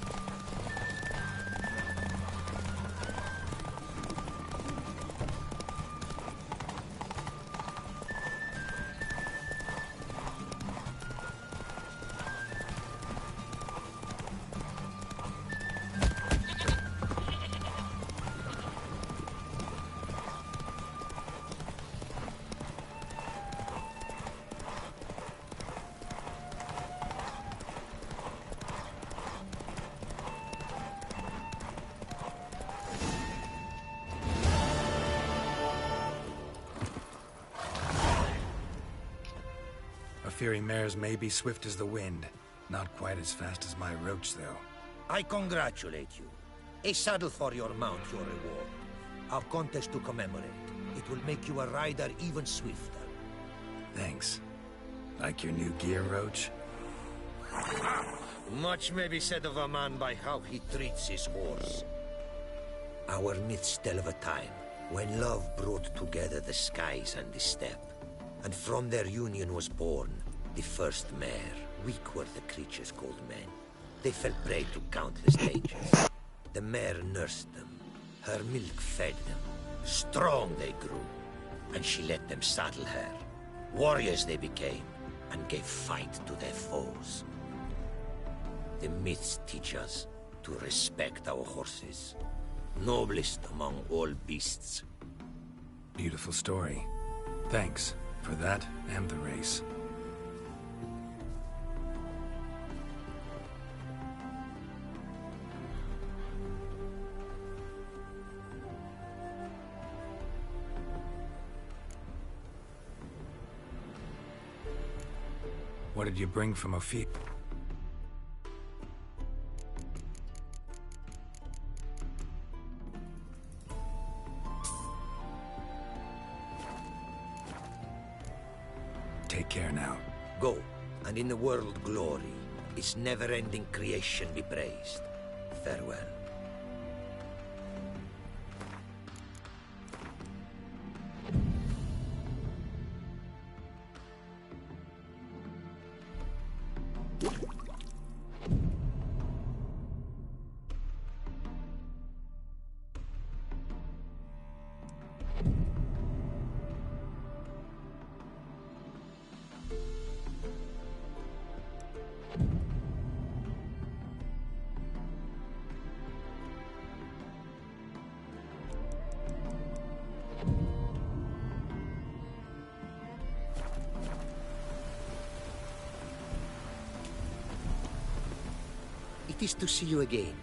Ophiri mares may be swift as the wind. Not quite as fast as my roach, though. I congratulate you. A saddle for your mount, your reward. Our contest to commemorate. It will make you a rider even swifter. Thanks. Like your new gear, Roach? Much may be said of a man by how he treats his horse. Our myths tell of a time when love brought together the skies and the steppe. And from their union was born the first mare. Weak were the creatures called men. They fell prey to countless dangers. The mare nursed them. Her milk fed them. Strong they grew. And she let them saddle her. Warriors they became, and gave fight to their foes. The myths teach us to respect our horses. Noblest among all beasts. Beautiful story. Thanks for that and the race. What did you bring from Ophir? Take care now. Go, and in the world glory, its never-ending creation be praised. Farewell. It is to see you again.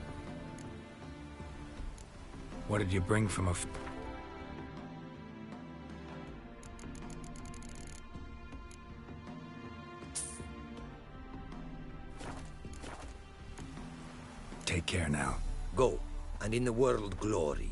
What did you bring from a... Take care now. Go, and in the world glory.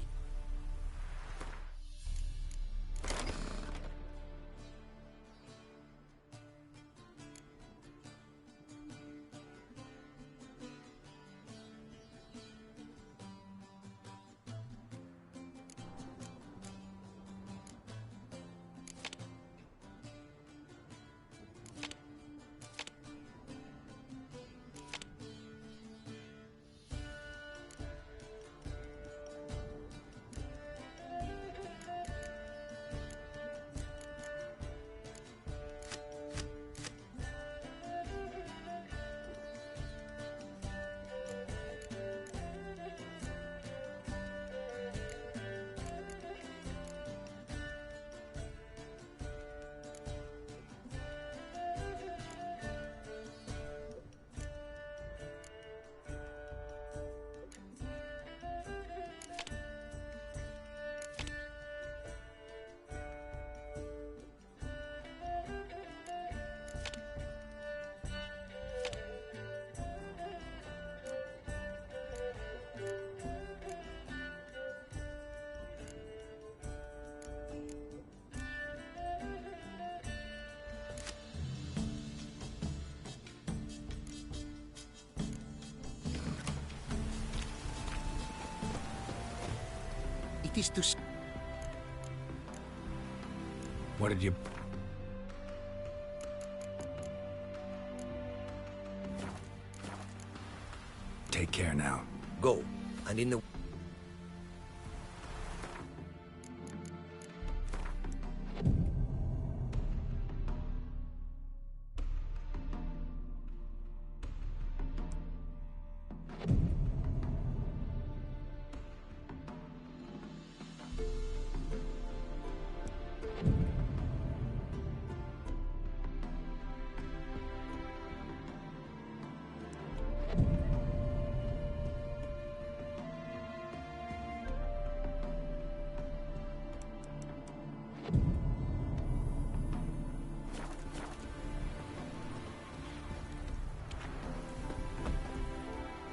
It is to... What did you... Take care now. Go, and in the...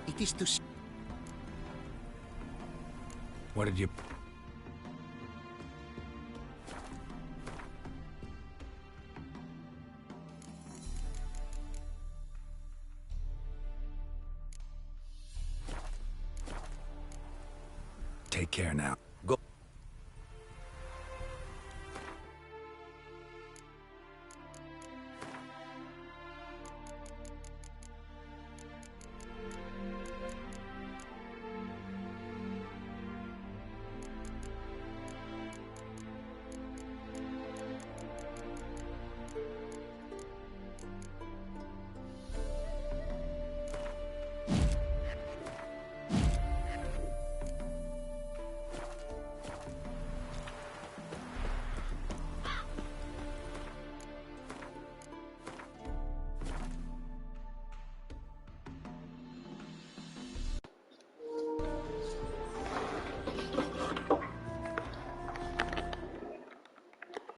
It is to... What did you... Take care now.